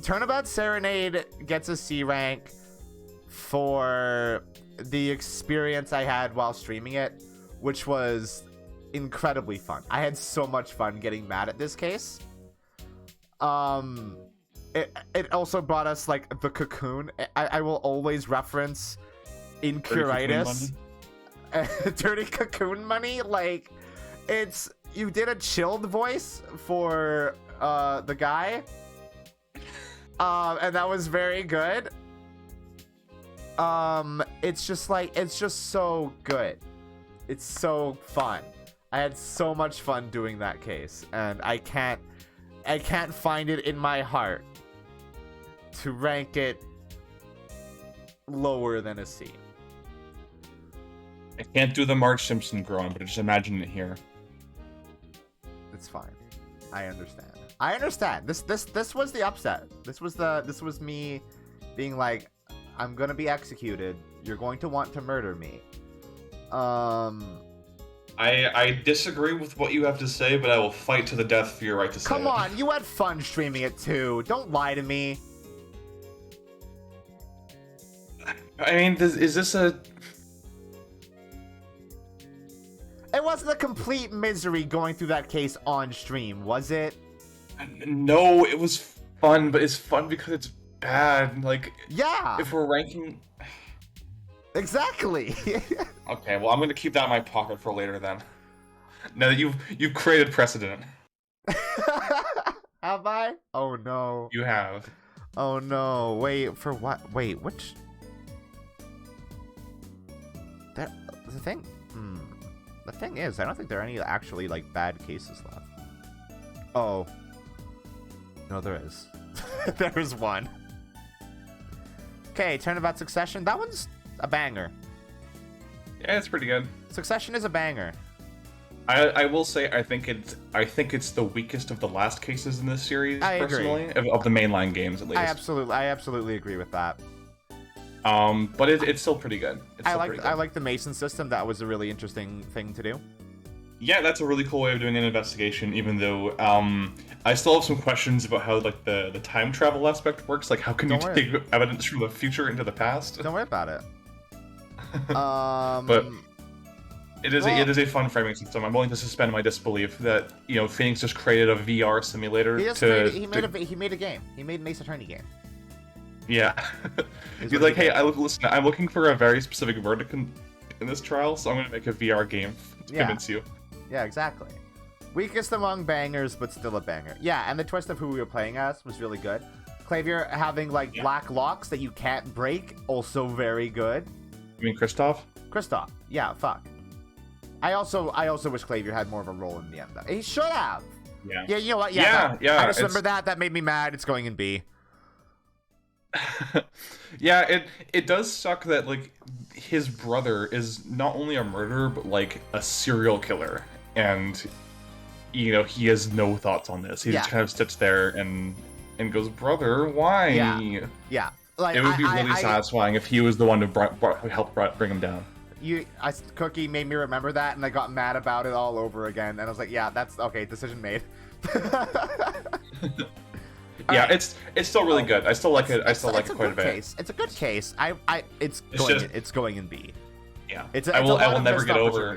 Turnabout Serenade gets a C rank for the experience I had while streaming it, which was incredibly fun. I had so much fun getting mad at this case. It also brought us, like, the Cocoon. I will always reference Incuritis. Dirty Cocoon money. Like, you did a chilled voice for the guy. And that was very good. It's just so good. It's so fun. I had so much fun doing that case, and I can't find it in my heart to rank it lower than a C. I can't do the Marge Simpson groan, but just imagine it here. It's fine. I understand. This was the upset. This was me being like, I'm gonna be executed. You're going to want to murder me. I disagree with what you have to say, but I will fight to the death for your right to say it. Come on, you had fun streaming it too. Don't lie to me. I mean, is this a... It wasn't a complete misery going through that case on stream, was it? No, it was fun, but it's fun because it's bad. Like, yeah. If we're ranking... Exactly. Okay, well, I'm going to keep that in my pocket for later then. Now that you've created precedent. Have I? Oh, no. You have. Oh, no. Wait, for what? Wait, which... The thing is, I don't think there are any actually, like, bad cases left. Oh. No, there is. There is one. Okay, Turnabout Succession. That one's a banger. Yeah, it's pretty good. Succession is a banger. I will say I think it's the weakest of the last cases in this series, personally. Of the mainline games, at least. I absolutely agree with that. But it's still pretty good. I like the Mason system. That was a really interesting thing to do. Yeah, that's a really cool way of doing an investigation, even though I still have some questions about how like the time travel aspect works. Like, how can you Don't worry. take evidence from the future into the past? Don't worry about it. But it is a fun framing system. I'm willing to suspend my disbelief that Phoenix just created a VR simulator he made a game. He made an Ace Attorney game. Yeah. He's like, hey, listen, I'm looking for a very specific verdict in this trial, so I'm gonna make a VR game to convince you. Yeah, exactly. Weakest among bangers, but still a banger. Yeah, and the twist of who we were playing as was really good. Clavier having like black locks that you can't break, also very good. You mean Kristoff? Kristoff. Yeah, fuck. I also wish Clavier had more of a role in the end though. He should have. Yeah. Yeah, you know what? Yeah. I just remember that made me mad. It's going in B. Yeah, it does suck that like his brother is not only a murderer but like a serial killer, and he has no thoughts on this. He just kind of sits there and goes, "Brother, why?" Yeah. Like, it would be really satisfying if he was the one who helped bring him down. Cookie made me remember that, and I got mad about it all over again. And I was like, "Yeah, that's okay. Decision made." Yeah, right. It's still really good. I still like it. I still like it quite a bit. It's a good case. It's going in B. Yeah. I will never get over.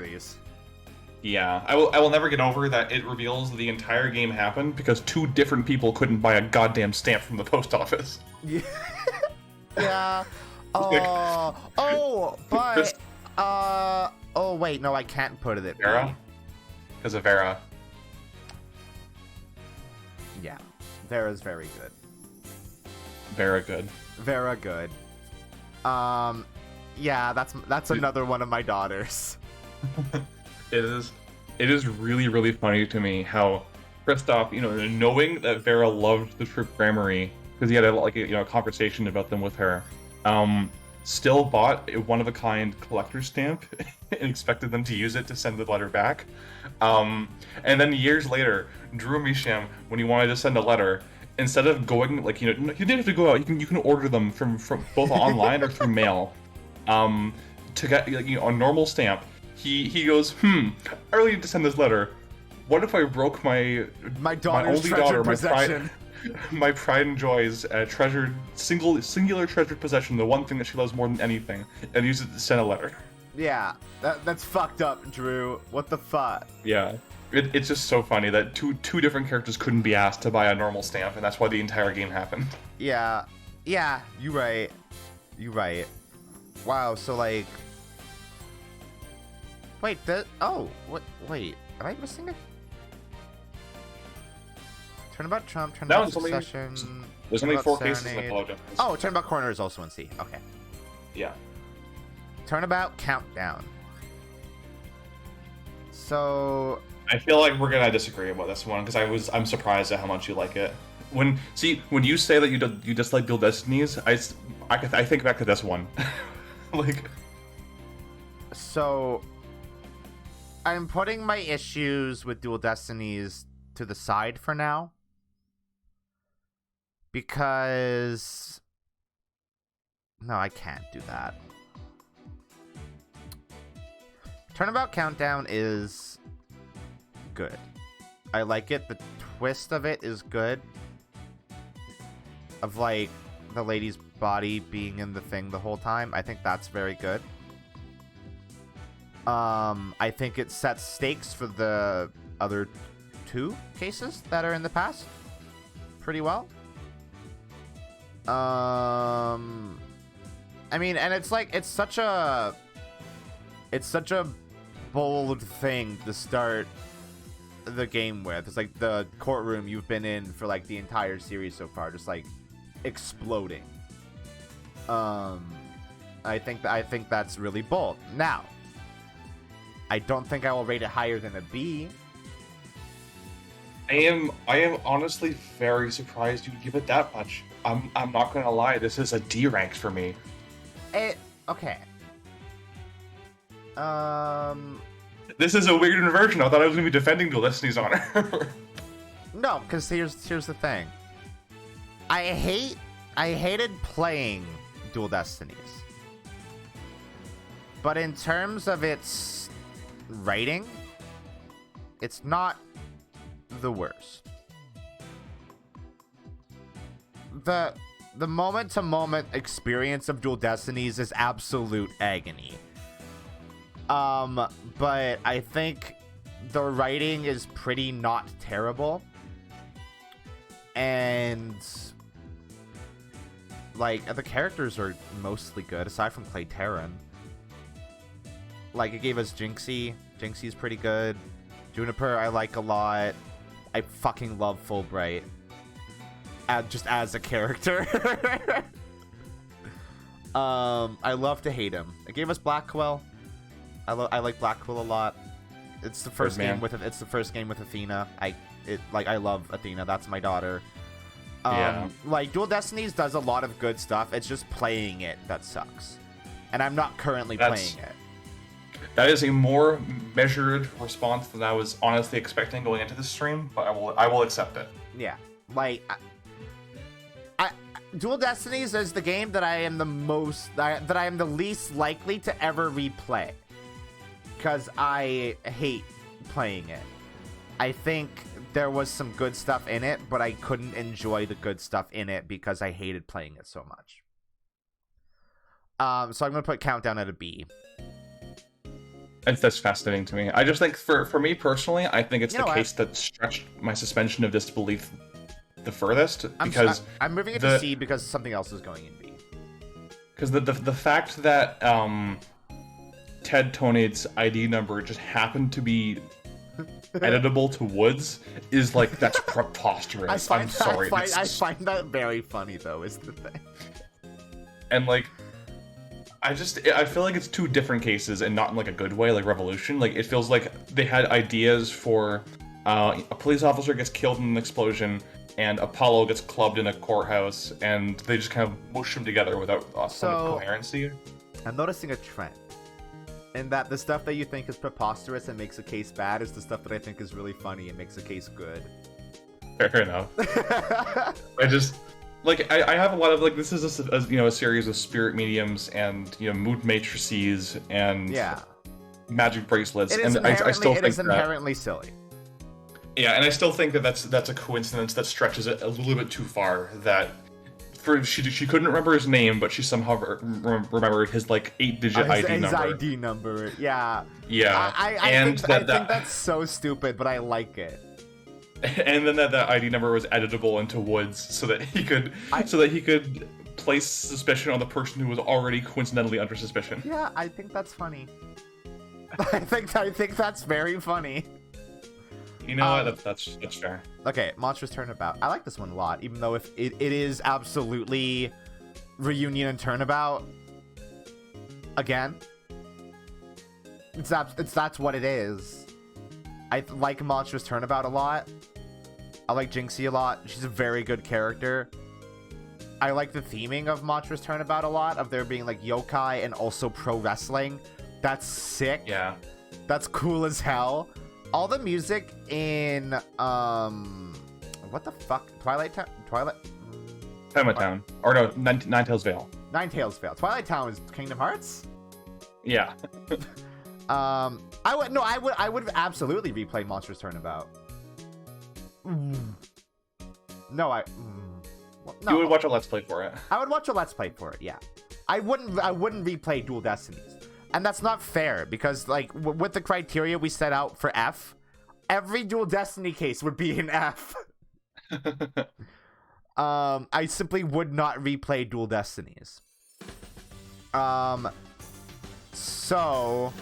Yeah, I will never get over that it reveals the entire game happened because 2 different people couldn't buy a goddamn stamp from the post office. Yeah. Yeah. Oh, wait, no, I can't put it at Vera? Because of Vera. Yeah. Vera's very good. Very good. Vera good. Yeah, that's another one of my daughters. It is really, really funny to me how Kristoff, knowing that Vera loved the Troop Grammary, because he had a conversation about them with her, still bought a one-of-a-kind collector's stamp and expected them to use it to send the letter back. And then years later, Drew Misham, when he wanted to send a letter, instead of going you didn't have to go out. You can order them from both online or through mail. To get a normal stamp. He goes, I really need to send this letter. What if I broke my daughter's only daughter, possession? my pride and joys, singular treasured possession, the one thing that she loves more than anything, and use it to send a letter. Yeah, that's fucked up, Drew. What the fuck? Yeah, it's just so funny that two different characters couldn't be asked to buy a normal stamp, and that's why the entire game happened. Yeah, you're right. Wow, so like, wait, wait, am I missing it? Turnabout Trump, Turnabout Succession. There's only 4 cases in Apologize. Oh, Turnabout Corner is also in C. Okay. Yeah. Turnabout Countdown. So I feel like we're gonna disagree about this one because I'm surprised at how much you like it. When you say that you dislike Dual Destinies, I think back to this one. So I'm putting my issues with Dual Destinies to the side for now. Because no, I can't do that. Turnabout Countdown is good. I like it. The twist of it is good. Of like the lady's body being in the thing the whole time. I think that's very good. I think it sets stakes for the other 2 cases that are in the past pretty well. I mean, and it's like it's such a bold thing to start the game with. It's like the courtroom you've been in for like the entire series so far, just like exploding. I think that's really bold. Now, I don't think I will rate it higher than a B. I am honestly very surprised you give it that much. I'm not gonna lie, this is a D rank for me. Okay. This is a weird inversion. I thought I was gonna be defending Dual Destiny's honor. No, because here's the thing. I hated playing Dual Destinies. But in terms of its writing, It's not the worst. The moment-to-moment experience of Dual Destinies is absolute agony. But I think the writing is pretty not terrible. And like the characters are mostly good aside from Clay Terran. Like it gave us Jinxie. Jinxie's pretty good. Juniper I like a lot. I fucking love Fulbright. Just as a character. I love to hate him. It gave us Blackwell. I like Blackwell a lot. It's the first game with Athena. I love Athena. That's my daughter. Like Dual Destinies does a lot of good stuff. It's just playing it that sucks. And I'm not currently playing it. That is a more measured response than I was honestly expecting going into this stream, but I will accept it. Yeah. Like Dual Destinies is the game that I am the least likely to ever replay. Because I hate playing it. I think there was some good stuff in it, but I couldn't enjoy the good stuff in it because I hated playing it so much. So I'm going to put Countdown at a B. That's fascinating to me. I just think for me personally, I think it's the case that stretched my suspension of disbelief the furthest, because I'm moving it to C because something else is going in B. Because the fact that Ted Tonade's ID number just happened to be editable to Woods is like, that's preposterous. I'm sorry. I find that very funny though, is the thing. And like, I feel like it's two different cases and not in like a good way, like Revolution. Like it feels like they had ideas for a police officer gets killed in an explosion and Apollo gets clubbed in a courthouse, and they just kind of mush them together without some coherency. I'm noticing a trend in that the stuff that you think is preposterous and makes a case bad is the stuff that I think is really funny and makes a case good. Fair enough. I just like I have a lot of like, this is a series of spirit mediums and mood matrices and magic bracelets, and I still think it is inherently silly. Yeah, and I still think that that's a coincidence that stretches it a little bit too far. That she couldn't remember his name, but she somehow remembered his like 8-digit ID number. His ID number, yeah. Yeah, I think that's so stupid, but I like it. And then that ID number was editable into Woods so that he could place suspicion on the person who was already coincidentally under suspicion. Yeah, I think that's funny. I think that's very funny. You know what? That's fair. Okay, Monstrous Turnabout. I like this one a lot, even though if it is absolutely reunion and turnabout. Again, that's what it is. I like Monstrous Turnabout a lot. I like Jinxie a lot. She's a very good character. I like the theming of Monstrous Turnabout a lot, of there being like yokai and also pro wrestling. That's sick. Yeah. That's cool as hell. All the music in what the fuck? Twilight Town? Or no, Ninetales Vale. Ninetales Vale. Twilight Town is Kingdom Hearts? Yeah. I would absolutely replay Monstrous Turnabout. No, You would watch a Let's Play for it. I would watch a Let's Play for it, yeah. I wouldn't replay Dual Destinies. And that's not fair, because like with the criteria we set out for F, every Dual Destiny case would be an F. I simply would not replay Dual Destinies. So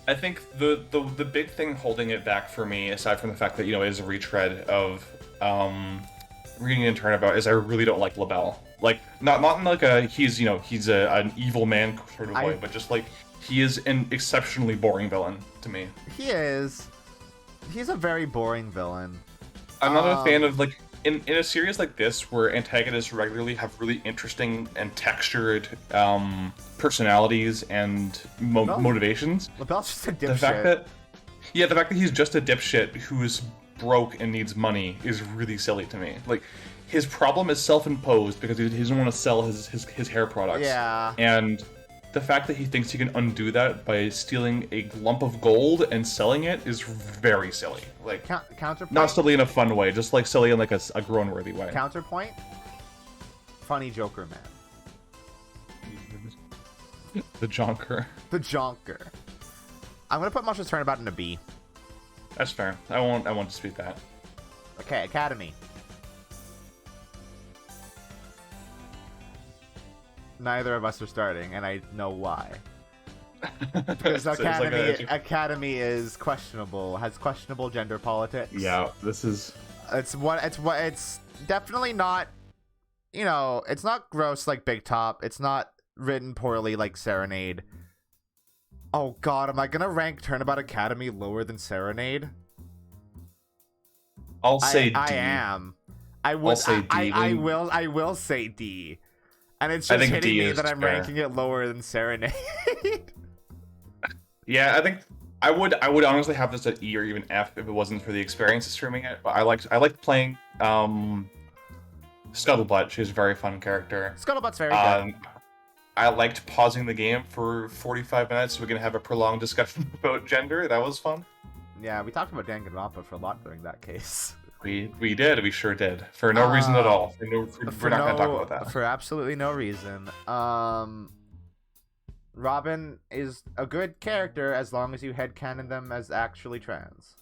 I think the big thing holding it back for me, aside from the fact that it is a retread of Reunion and Turnabout, is I really don't like LaBelle. Like not in like he's an evil man sort of way, but just like he is an exceptionally boring villain to me. He is. He's a very boring villain. I'm not a fan of like in a series like this where antagonists regularly have really interesting and textured personalities and motivations. LaBelle's just a dipshit. The fact that he's just a dipshit who is broke and needs money is really silly to me. Like his problem is self-imposed because he doesn't want to sell his hair products. Yeah. And the fact that he thinks he can undo that by stealing a lump of gold and selling it is very silly. Like, Counterpoint. not silly in a fun way, just like silly in like a grown-worthy way. Counterpoint. Funny Joker man. The Jonker. The Jonker. I'm gonna put Mushroom's Turnabout in a B. That's fair. I won't dispute that. Okay, Academy. Neither of us are starting, and I know why. Because So it's like Academy is questionable, has questionable gender politics. Yeah, this is. It's definitely not. You know, it's not gross like Big Top. It's not written poorly like Serenade. Oh God, am I gonna rank Turnabout Academy lower than Serenade? I'll say D. I am. I will say D. I will say D. And it's just hitting D me that I'm fair. ranking it lower than Serenade. Yeah, I think I would honestly have this at E or even F if it wasn't for the experience of streaming it. But I liked playing Scuttlebutt. She's a very fun character. Scuttlebutt's very good. I liked pausing the game for 45 minutes so we can have a prolonged discussion about gender. That was fun. Yeah, we talked about Danganronpa for a lot during that case. We did. We sure did. For no reason at all. We're not going to talk about that. For absolutely no reason. Robin is a good character as long as you headcanon them as actually trans.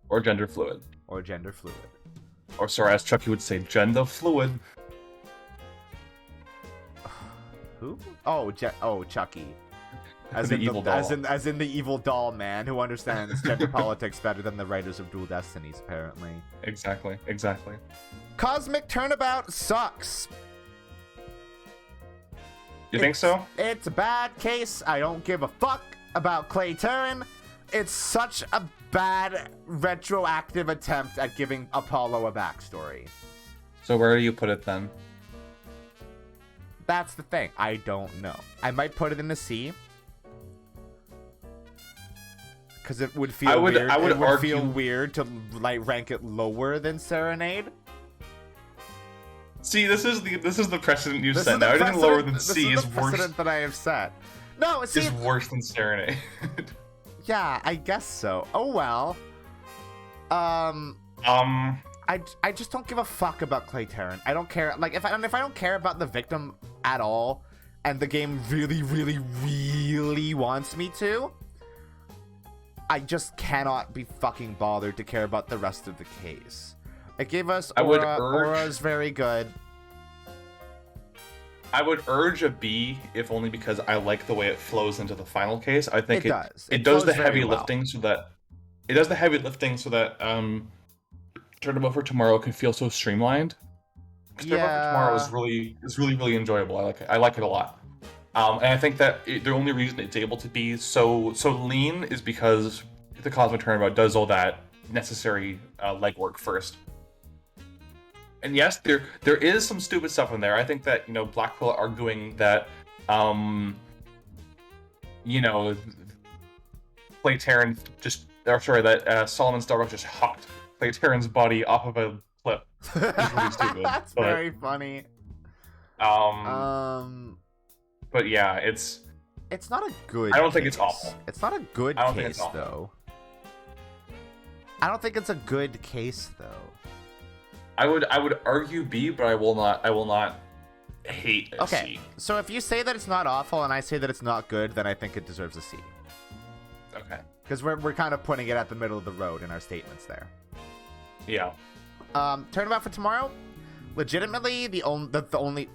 Or gender fluid. Or gender fluid. Or, sorry, as Chucky would say, gender fluid. Who? Oh, Chucky. As The in evil doll. As in the evil doll man who understands gender politics better than the writers of Dual Destinies, apparently. Exactly. Cosmic Turnabout sucks. You think so? It's a bad case. I don't give a fuck about Clay Terran. It's such a bad retroactive attempt at giving Apollo a backstory. So where do you put it then? That's the thing. I don't know. I might put it in the C. Because it would feel weird. I would argue... feel weird to like rank it lower than Serenade. See, this is the precedent you set. Now, anything lower than C is worse. Precedent that I have set. No, see, is worse than Serenade. Yeah, I guess so. Oh well. I just don't give a fuck about Clay Terran. I don't care. Like if I don't care about the victim at all, and the game really, really, really wants me to, I just cannot be fucking bothered to care about the rest of the case. It gave us Aura. Aura's very good. I would urge a B, if only because I like the way it flows into the final case. I think it does the heavy lifting so that Turnabout for Tomorrow can feel so streamlined. Turnabout for Tomorrow is really enjoyable. I like it a lot. And I think that the only reason it's able to be so lean is because the Cosmic Turnabout does all that necessary legwork first. And yes, there is some stupid stuff in there. I think that, Blackpool arguing that, Clay Terran that Solomon Starbuck just hopped Clay Terran's body off of a cliff. It's really stupid. That's very funny. But yeah, it's not a good. I don't think it's awful. It's not a good case though. I don't think it's a good case though. I would argue B, but I will not hate a C. So if you say that it's not awful and I say that it's not good, then I think it deserves a C. Okay. Because we're kind of putting it at the middle of the road in our statements there. Yeah. Turnabout for Tomorrow, legitimately the only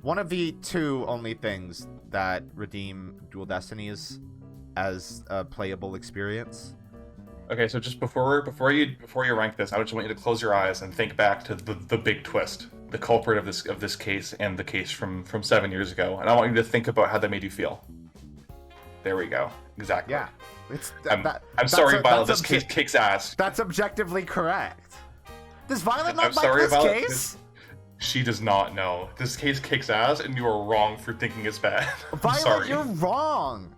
one of the two only things that redeem Dual Destinies as a playable experience. Okay, so just before you rank this, I just want you to close your eyes and think back to the big twist, the culprit of this case and the case from 7 years ago, and I want you to think about how that made you feel. There we go. Exactly. Yeah. I'm sorry, Violet. This case kicks ass. That's objectively correct. Does Violet not I'm like sorry, this Violet. case? She does not know. This case kicks ass, and you are wrong for thinking it's bad. Violet, sorry. You're wrong.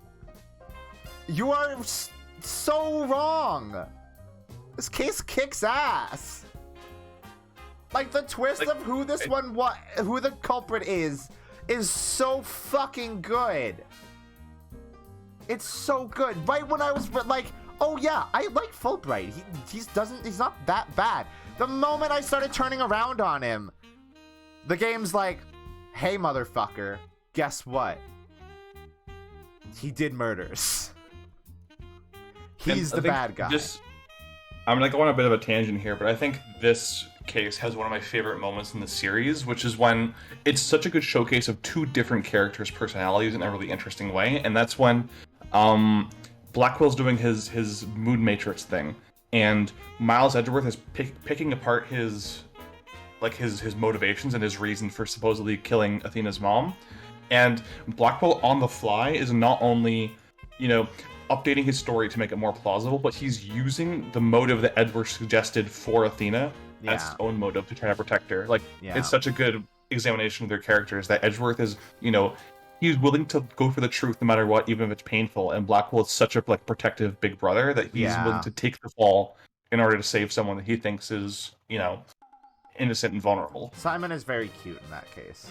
You are so wrong. This case kicks ass. Like the twist of who the culprit is is so fucking good. It's so good. Right when I was like, oh yeah, I like Fulbright. He's not that bad. The moment I started turning around on him, the game's like, hey motherfucker, guess what? He did murders. He's the bad guy. I'm gonna go on a bit of a tangent here, but I think this case has one of my favorite moments in the series, which is when it's such a good showcase of two different characters' personalities in a really interesting way, and that's when Blackwell's doing his mood matrix thing, and Miles Edgeworth is picking apart his motivations and his reason for supposedly killing Athena's mom, and Blackwell on the fly is not only, updating his story to make it more plausible, but he's using the motive that Edgeworth suggested for Athena as his own motive to try to protect her. It's such a good examination of their characters that Edgeworth is, he's willing to go for the truth no matter what, even if it's painful. And Blackwell is such a protective big brother that he's willing to take the fall in order to save someone that he thinks is, innocent and vulnerable. Simon is very cute in that case.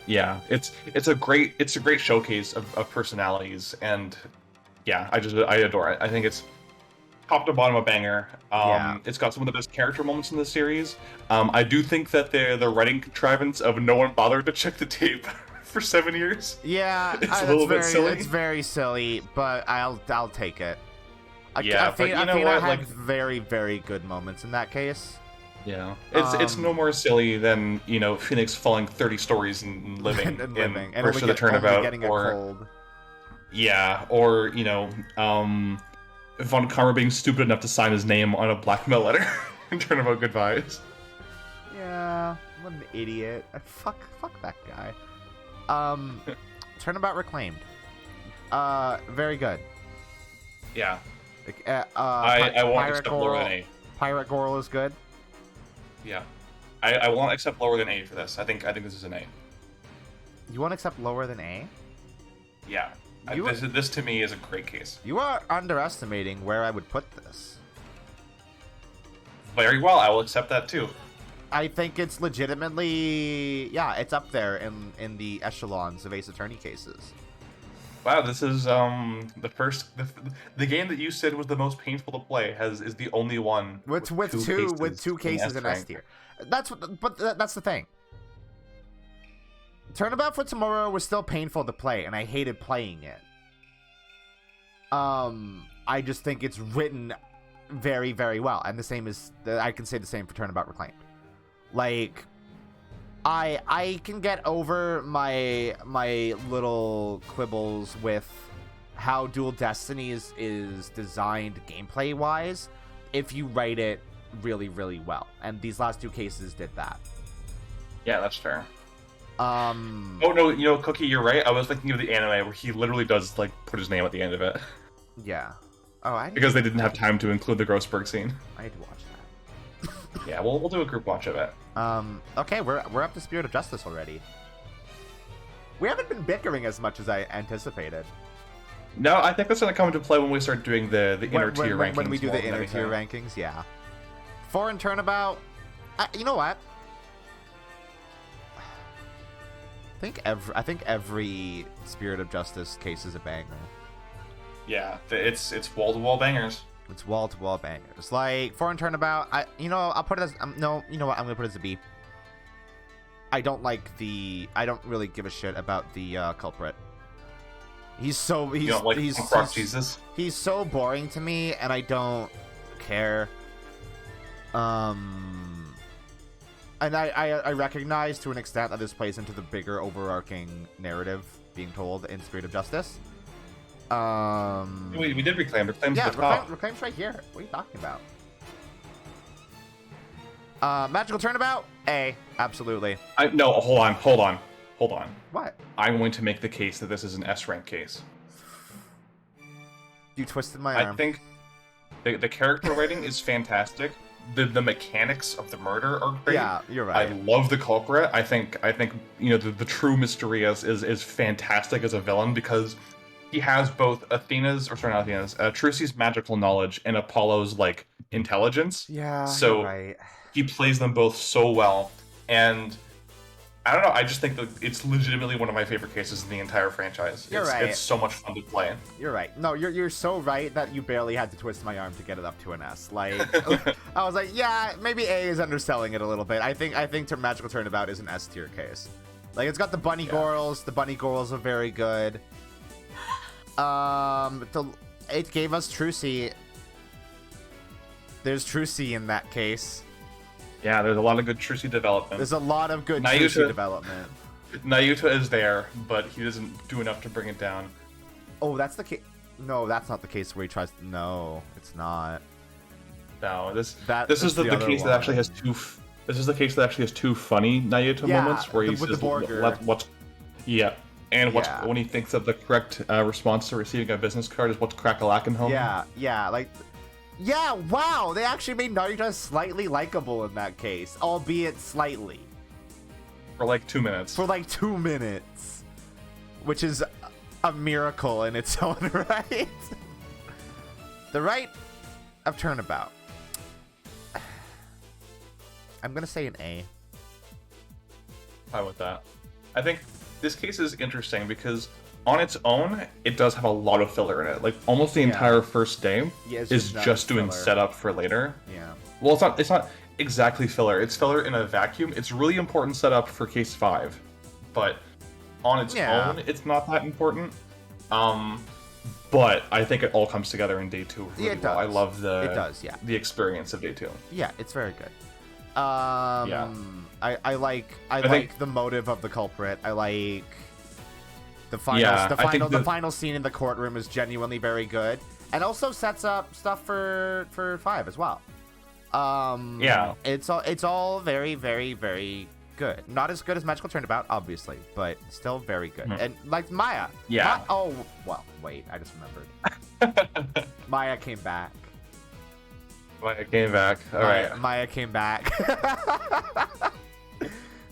Yeah, it's a great showcase of personalities, and yeah, I adore it. I think it's top to bottom a banger. It's got some of the best character moments in the series. I do think that the writing contrivance of no one bothered to check the tape for 7 years. Yeah, it's a little bit silly. It's very silly, but I'll take it. Athena had very, very good moments in that case. Yeah, it's no more silly than Phoenix falling 30 stories and living in First of the Turnabout, or cold. Yeah, or Von Karma being stupid enough to sign his name on a blackmail letter and Turnabout goodbyes. Yeah, what an idiot! Fuck that guy. Turnabout Reclaimed. Very good. Yeah. I won't accept lower than A. Pirate Goral is good. Yeah, I won't accept lower than A for this. I think this is an A. You won't accept lower than A? Yeah. This to me is a great case. You are underestimating where I would put this. Very well, I will accept that too. I think it's legitimately, it's up there in the echelons of Ace Attorney cases. Wow, this is the game that you said was the most painful to play is the only one with two cases in S tier. That's the thing. Turnabout for Tomorrow was still painful to play, and I hated playing it. I just think it's written very, very well, and I can say the same for Turnabout Reclaimed. I can get over my little quibbles with how Dual Destiny is designed gameplay wise if you write it really, really well, and these last two cases did that. Yeah, that's fair. Oh no, Cookie, you're right. I was thinking of the anime where he literally does put his name at the end of it. Yeah. Oh, because they didn't have time to include the Grossberg scene. I had to watch that. Yeah, we'll do a group watch of it. Okay, we're up to Spirit of Justice already. We haven't been bickering as much as I anticipated. No, I think that's gonna come into play when we start doing the inner tier rankings. When we do the inner tier rankings, yeah. Foreign Turnabout, you know what? I think every Spirit of Justice case is a banger. Yeah, it's wall-to-wall bangers. It's wall-to-wall bangers. Foreign Turnabout, I'll put it as no. You know what? I'm gonna put it as a B. I don't really give a shit about the culprit. He's so Jesus. He's so boring to me, and I don't care. And I recognize to an extent that this plays into the bigger overarching narrative being told in Spirit of Justice. We did Reclaim. Reclaim's the top. Reclaim's right here. What are you talking about? Magical Turnabout? A. Absolutely. No, hold on. What? I'm going to make the case that this is an S rank case. You twisted my arm. I think the character writing is fantastic. The mechanics of the murder are great. Yeah, you're right. I love the culprit. I think the true mystery is fantastic as a villain because he has both Trucy's magical knowledge and Apollo's intelligence. Yeah, so you're right. He plays them both so well, and I don't know. I just think that it's legitimately one of my favorite cases in the entire franchise. You're right. It's so much fun to play. You're right. No, you're so right that you barely had to twist my arm to get it up to an S. Like, I was like, yeah, maybe A is underselling it a little bit. I think Magical Turnabout is an S tier case. Like, it's got the bunny gorals. The bunny gorals are very good. It gave us Trucy. There's Trucy in that case. Yeah, there's a lot of good Trucy development. There's a lot of good Trucy development. Nayuta is there, but he doesn't do enough to bring it down. Oh, that's the case. No, that's not the case where he tries to... No, it's not. No, this is the case that actually has two... This is the case that actually has two funny Nayuta moments where he's just... when he thinks that the correct response to receiving a business card is what's crack-a-lackin' home. Yeah, like... Yeah, wow! They actually made Naruto slightly likable in that case, albeit slightly. For like 2 minutes. For like 2 minutes. Which is a miracle in its own right. The Rite of Turnabout. I'm gonna say an A. Fine with that. I think this case is interesting because on its own, it does have a lot of filler in it. Like almost the entire first day is just doing setup for later. Yeah. Well, it's not exactly filler. It's filler in a vacuum. It's really important setup for case 5, but on its own, it's not that important. But I think it all comes together in day 2 really well. I love the experience of day 2. Yeah, it's very good. I like the motive of the culprit. I like the final scene in the courtroom is genuinely very good, and also sets up stuff for 5 as well. It's all very, very, very good. Not as good as Magical Turnabout, obviously, but still very good. And like Maya. Yeah. Wait, I just remembered. Maya came back. Maya came back. All right. Maya came back.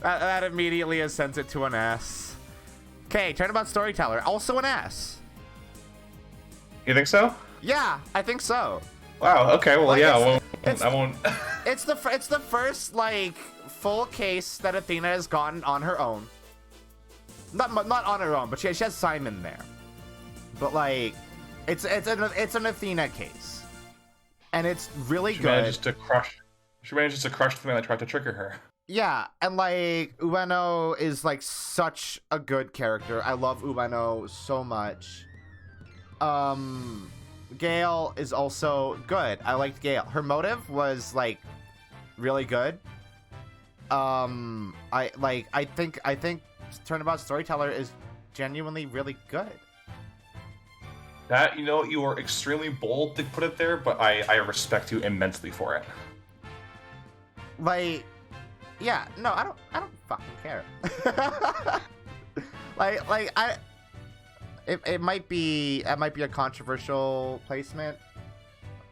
that immediately has sent it to an S. Okay, Turnabout Storyteller, also an S. You think so? Yeah, I think so. Wow. Okay. Well, like, I it's won't. It's the first like full case that Athena has gotten on her own. Not on her own, but she has Simon there. But like, it's an Athena case, and it's really good. She manages to crush the man that tried to trigger her. Yeah, and like Ueno is like such a good character. I love Ueno so much. Gale is also good. I liked Gale. Her motive was like really good. I think Turnabout Storyteller is genuinely really good. That, you were extremely bold to put it there, but I respect you immensely for it. Like, yeah, no, I don't fucking care. It might be a controversial placement.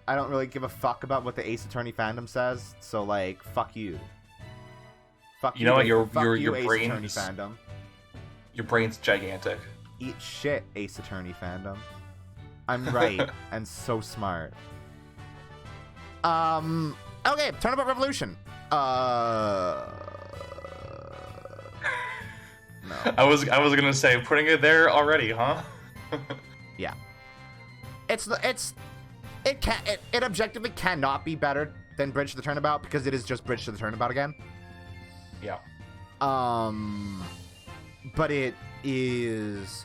I don't really give a fuck about what the Ace Attorney fandom says, so like, fuck you. Fuck you. You know what? Your Ace brain's Attorney fandom. Your brain's gigantic. Eat shit, Ace Attorney fandom. I'm right and so smart. Okay, Turnabout Revolution. No. I was gonna say putting it there already, huh? Yeah. It objectively cannot be better than Bridge to the Turnabout because it is just Bridge to the Turnabout again. Yeah. But it is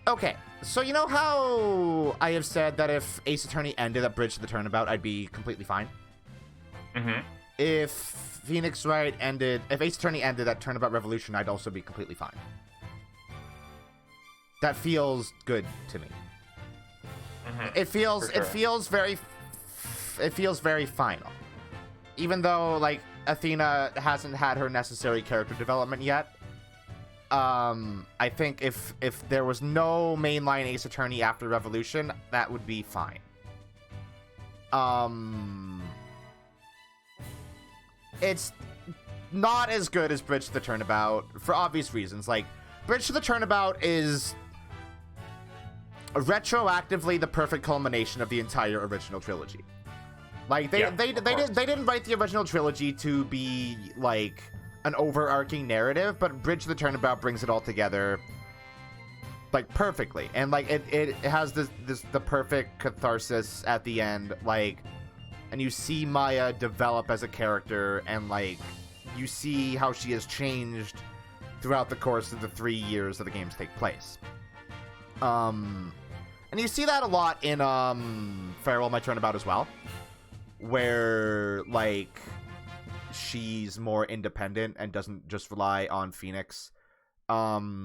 okay. So you know how I have said that if Ace Attorney ended at Bridge to the Turnabout, I'd be completely fine. Mm-hmm. If Ace Attorney ended at Turnabout Revolution, I'd also be completely fine. That feels good to me. Mm-hmm. It feels very final. Even though like Athena hasn't had her necessary character development yet. I think if there was no mainline Ace Attorney after Revolution, that would be fine. It's not as good as Bridge to the Turnabout for obvious reasons. Like, Bridge to the Turnabout is retroactively the perfect culmination of the entire original trilogy. Like, they didn't write the original trilogy to be like an overarching narrative, but Bridge the Turnabout brings it all together like perfectly, and like it has the perfect catharsis at the end, like, and you see Maya develop as a character, and like you see how she has changed throughout the course of the 3 years that the games take place. And you see that a lot in Farewell My Turnabout as well, where like she's more independent and doesn't just rely on Phoenix.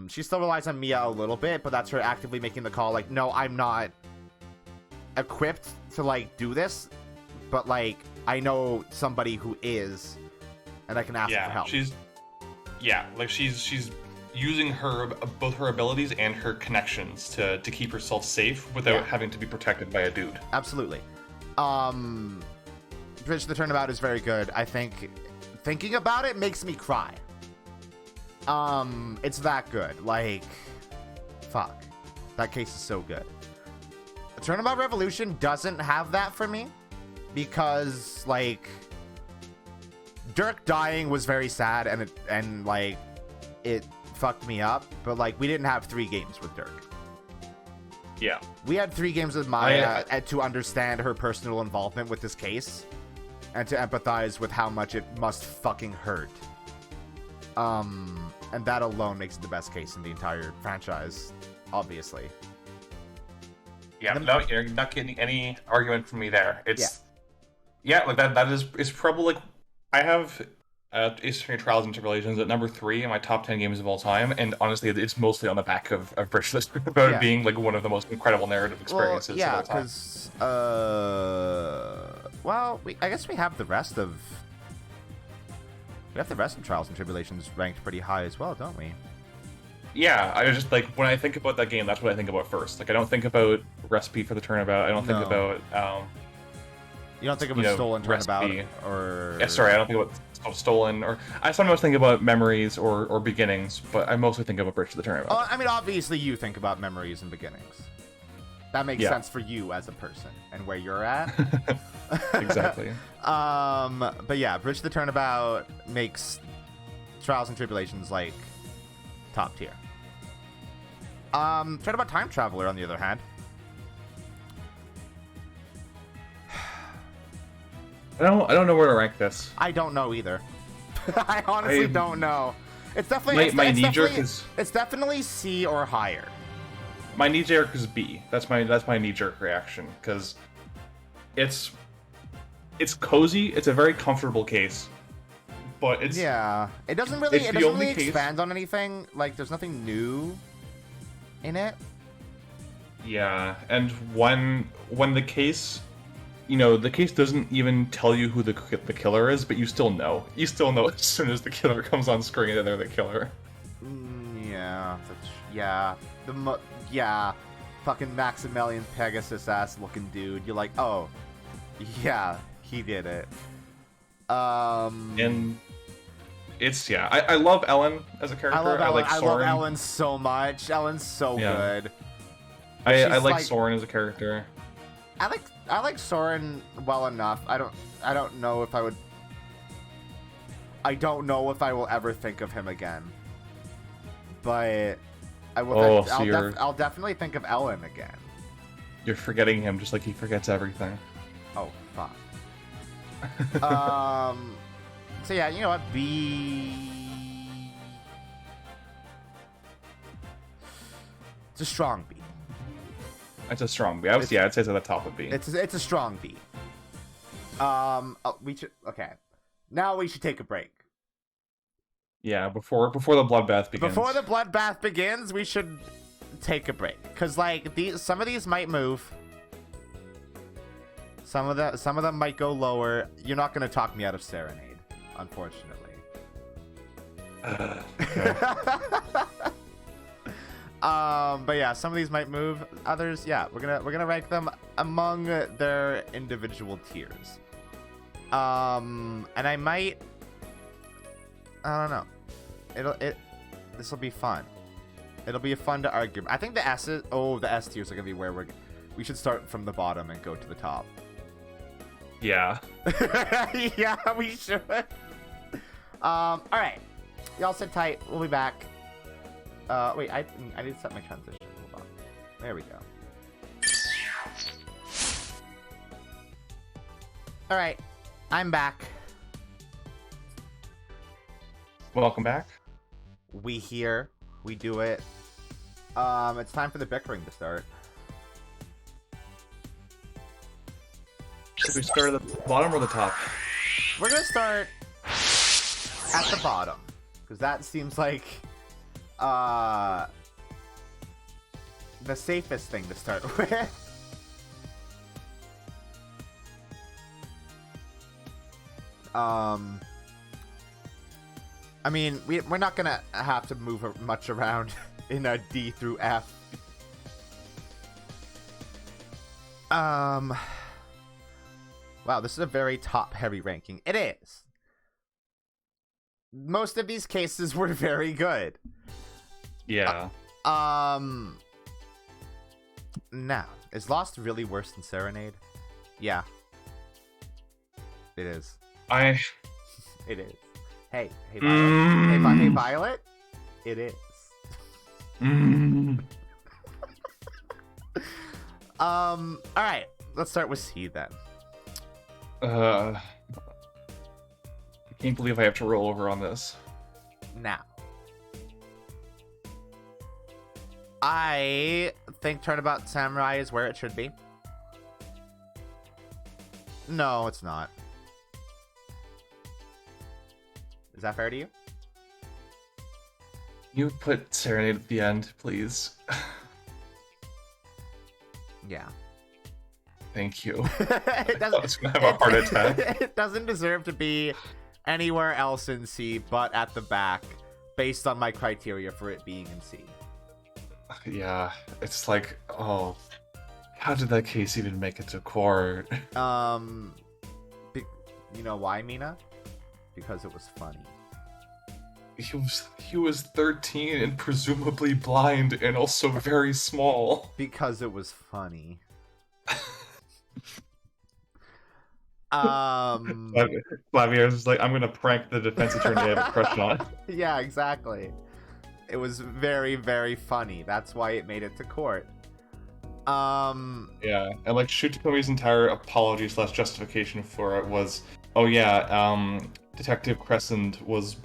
She still relies on Mia a little bit, but that's her actively making the call, like, no, I'm not equipped to like do this, but like I know somebody who is, and I can ask her for help. She's using both her abilities and her connections to keep herself safe without having to be protected by a dude. Absolutely. Bridge the Turnabout is very good. I think thinking about it makes me cry. It's that good. Like, fuck. That case is so good. Turnabout Revolution doesn't have that for me because, like, Dirk dying was very sad and like it fucked me up, but like we didn't have 3 games with Dirk. Yeah. We had 3 games with Maya to understand her personal involvement with this case and to empathize with how much it must fucking hurt. And that alone makes it the best case in the entire franchise, obviously. Yeah, no, you're not getting any argument from me there. Like that is probably, like, I have Ace Attorney Trials and Tribulations at number 3 in my top 10 games of all time, and honestly, it's mostly on the back of Bridge about it being like one of the most incredible narrative experiences of all time. Because I guess we have the rest of Trials and Tribulations ranked pretty high as well, don't we? Yeah, I was just like, when I think about that game, that's what I think about first. Like, I don't think about Recipe for the Turnabout. I don't think about you don't think about Stolen Turnabout Recipe. or I don't think about Stolen, or I sometimes think about Memories or Beginnings, but I mostly think about Bridge to the Turnabout. I mean, obviously you think about Memories and Beginnings. That makes sense for you as a person and where you're at. Exactly. But yeah, Bridge to the Turnabout makes Trials and Tribulations like top tier. Turnabout Time Traveler, on the other hand, I don't know where to rank this. I don't know either. I honestly don't know. It's definitely it's definitely C or higher. My knee jerk is B. That's my knee jerk reaction, because it's cozy. It's a very comfortable case, but it doesn't really expand on anything. Like, there's nothing new in it. Yeah, and when the case, the case doesn't even tell you who the killer is, but you still know. You still know as soon as the killer comes on screen that they're the killer. Fucking Maximilian Pegasus ass looking dude. You're like, oh, yeah, he did it. And it's I love Ellen as a character. I love Ellen so much. Ellen's so good. I like Soren as a character. I like Soren well enough. I don't know if I will ever think of him again. But I will. I'll definitely think of Ellen again. You're forgetting him just like he forgets everything. Oh fuck. So yeah, you know what? It's a strong B. It's a strong B. I'd say it's at the top of B. It's a strong B. Now we should take a break. Yeah, before the bloodbath begins. Before the bloodbath begins, we should take a break, because like some of these might move. Some of them might go lower. You're not gonna talk me out of Serenade, unfortunately. Okay. But yeah, some of these might move. Others, yeah, we're gonna rank them among their individual tiers. And I don't know. This will be fun. It'll be fun to argue. I think the S tiers are gonna be where we should start from the bottom and go to the top. Yeah. Yeah, we should. All right. Y'all sit tight. We'll be back. Wait, I need to set my transition. Hold on. There we go. All right. I'm back. Welcome back. We here. We do it. It's time for the bickering to start. Should we start at the bottom or the top? We're gonna start at the bottom because that seems like the safest thing to start with. I mean, we're not gonna have to move much around in a D through F. Wow, this is a very top-heavy ranking. It is. Most of these cases were very good. Yeah. Now, is Lost really worse than Serenade? Yeah. It is. It is. Hey Violet. Hey, Violet. It is. All right. Let's start with C then. I can't believe I have to roll over on this. Now, I think Turnabout Samurai is where it should be. No, it's not. Is that fair to you? You put Serenade at the end, please. Yeah. Thank you. It I was gonna have a heart attack. It doesn't deserve to be anywhere else in C, but at the back, based on my criteria for it being in C. Yeah, it's like, oh, how did that case even make it to court? You know why, Mina? Because it was funny. He was 13 and presumably blind and also very small. Because it was funny. Flavier's is like, I'm gonna prank the defense attorney I have a crush on. Yeah, exactly. It was very, very funny. That's why it made it to court. Yeah, and like Shutokomi's entire apology / justification for it was, oh yeah, Detective Crescent was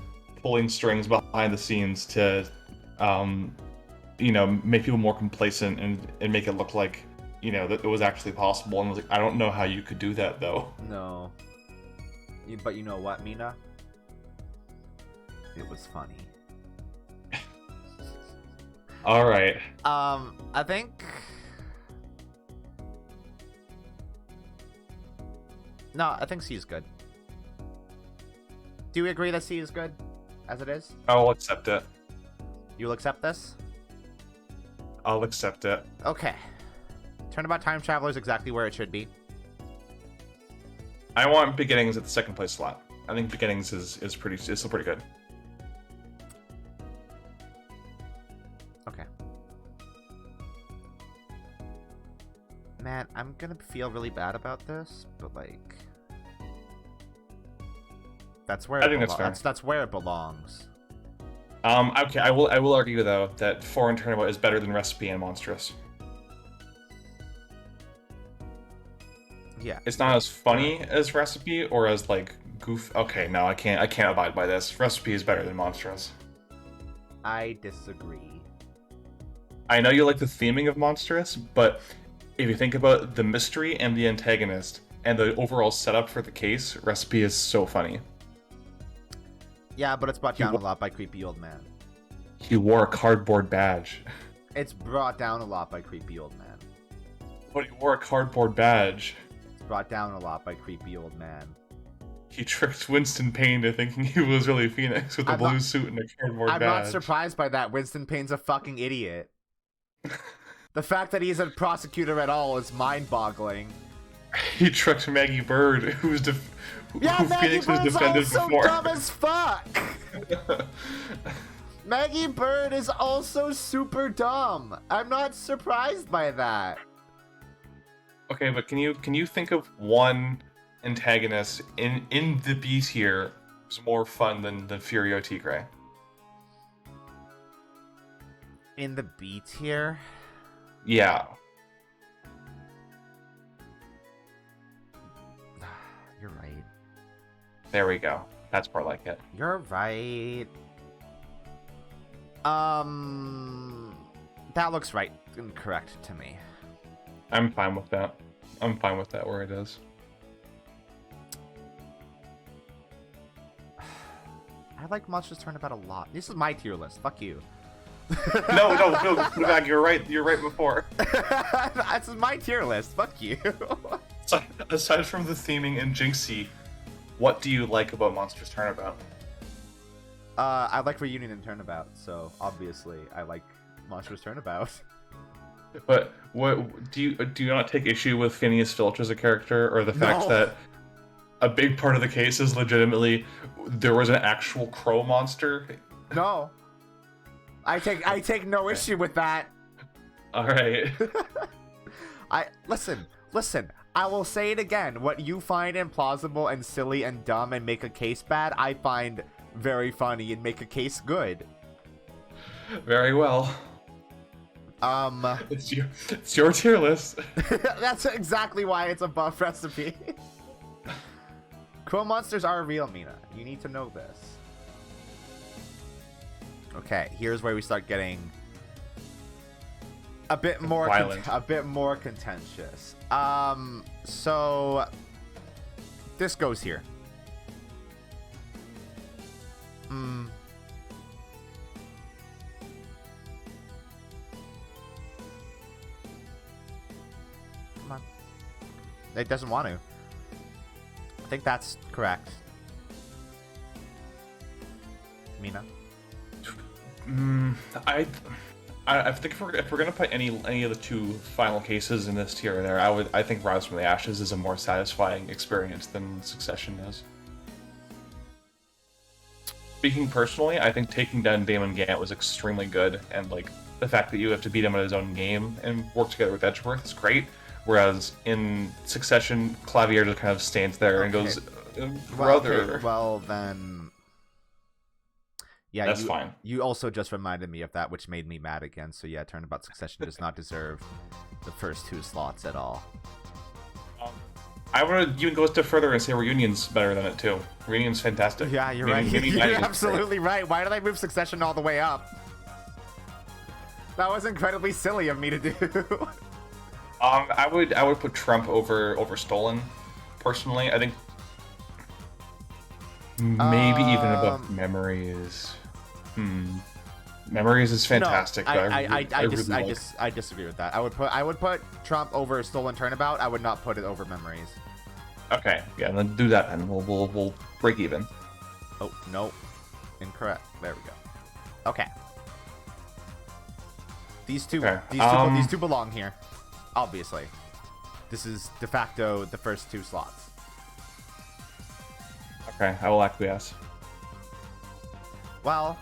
pulling strings behind the scenes to, make people more complacent and make it look like, that it was actually possible. And I was like, I don't know how you could do that though. No. But you know what, Mina? It was funny. All right. I think. No, I think C is good. Do you agree that C is good, as it is? I'll accept it. You'll accept this? I'll accept it. Okay. Turnabout Time Traveler is exactly where it should be. I want Beginnings at the second place slot. I think Beginnings is still pretty good. Okay. Man, I'm gonna feel really bad about this, but like, that's where I think that's fair. That's where it belongs. Okay, I will argue though that Foreign Turnabout is better than Recipe and Monstrous. Yeah. It's not as funny as Recipe or as like goof. Okay, no, I can't abide by this. Recipe is better than Monstrous. I disagree. I know you like the theming of Monstrous, but if you think about the mystery and the antagonist and the overall setup for the case, Recipe is so funny. Yeah, but it's brought down a lot by Creepy Old Man. He wore a cardboard badge. It's brought down a lot by Creepy Old Man. But he wore a cardboard badge. It's brought down a lot by Creepy Old Man. He tricked Winston Payne to thinking he was really Phoenix with a blue suit and a cardboard badge. I'm not surprised by that. Winston Payne's a fucking idiot. The fact that he's a prosecutor at all is mind-boggling. He tricked Maggie Bird, who Maggie Phoenix has Bird's defended also before. dumb as fuck. Maggie Bird is also super dumb. I'm not surprised by that. Okay, but can you think of one antagonist in the B tier was more fun than Furio Tigre. In the B tier? Yeah. You're right. There we go. That's more like it. You're right. That looks right and correct to me. I'm fine with that. I'm fine with that where it is. I like Monsters Turnabout a lot. This is my tier list. Fuck you. No, Bag, you're right. You're right before. This is my tier list. Fuck you. Aside from the theming and Jinxie, what do you like about Monsters Turnabout? I like Reunion and Turnabout, so obviously I like Monsters Turnabout. But what do you not take issue with Phineas Filch as a character, or the fact that a big part of the case is legitimately there was an actual crow monster? No. I take no issue with that. All right. Listen. I will say it again. What you find implausible and silly and dumb and make a case bad, I find very funny and make a case good. Very well. It's your tier list. That's exactly why it's a buff recipe. Crow monsters are real, Mina. You need to know this. Okay, here's where we start getting a bit more contentious. So this goes here. Come on. It doesn't want to. I think that's correct. Mina? I think if we're gonna put any of the two final cases in this tier there, I think Rise from the Ashes is a more satisfying experience than Succession is. Speaking personally, I think taking down Damon Gant was extremely good, and like the fact that you have to beat him at his own game and work together with Edgeworth is great. Whereas in Succession, Clavier just kind of stands there and goes, "Brother." Okay, well then, yeah, that's fine. You also just reminded me of that, which made me mad again. So yeah, Turnabout Succession does not deserve the first two slots at all. I would even go a step further and say Reunion's better than it too. Reunion's fantastic. Yeah, you're right. You're absolutely right. Why did I move Succession all the way up? That was incredibly silly of me to do. I would put Trump over Stolen, personally. I think maybe even above Memories. Memories is fantastic. No, I I disagree with that. I would put Trump over Stolen Turnabout. I would not put it over Memories. Okay, yeah, then do that, and we'll break even. Oh no, incorrect. There we go. Okay. These two belong here. Obviously, this is de facto the first two slots. Okay, I will acquiesce. Well,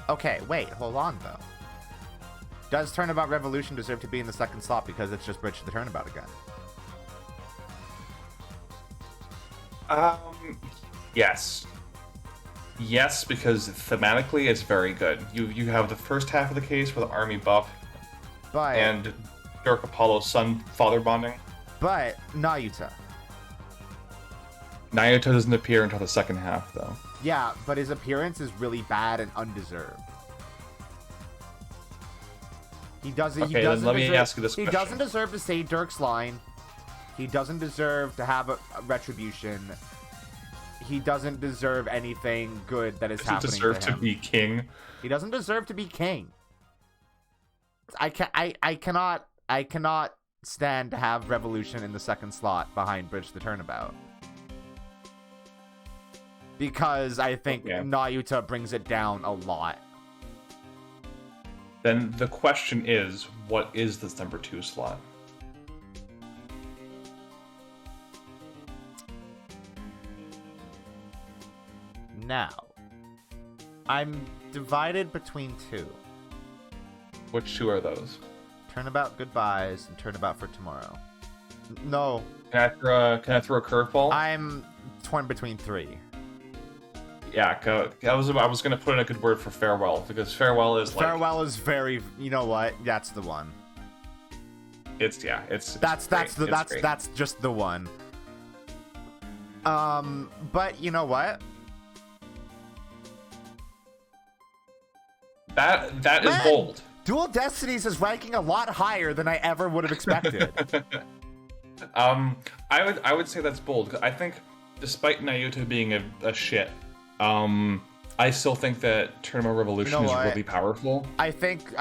okay, wait, hold on though. Does Turnabout Revolution deserve to be in the second slot because it's just Bridge the Turnabout again? Yes. Yes, because thematically it's very good. You have the first half of the case with the army buff, and Dirk Apollo's son-father bonding. But Nayuta doesn't appear until the second half, though. Yeah, but his appearance is really bad and undeserved. He doesn't. Okay, then let me ask you this question. He doesn't deserve to say Dirk's line. He doesn't deserve to have a retribution. He doesn't deserve anything good that is happening to him. He doesn't deserve to be king. He doesn't deserve to be king. I cannot stand to have Revolution in the second slot behind Bridge the Turnabout. Because I think Nayuta brings it down a lot. Then the question is, what is this number 2 slot? Now, I'm divided between two. Which two are those? Turnabout Goodbyes and Turnabout for Tomorrow. No. Can I throw a curveball? I'm torn between three. Yeah, I was gonna put in a good word for farewell, because farewell is like Farewell is very. You know what? That's the one. it's That's great. just the one. But you know what? That is Man, bold. Dual Destinies is ranking a lot higher than I ever would have expected. I would say that's bold. 'Cause I think, despite Naruto being a shit, I still think that Tournament Revolution is really powerful. I think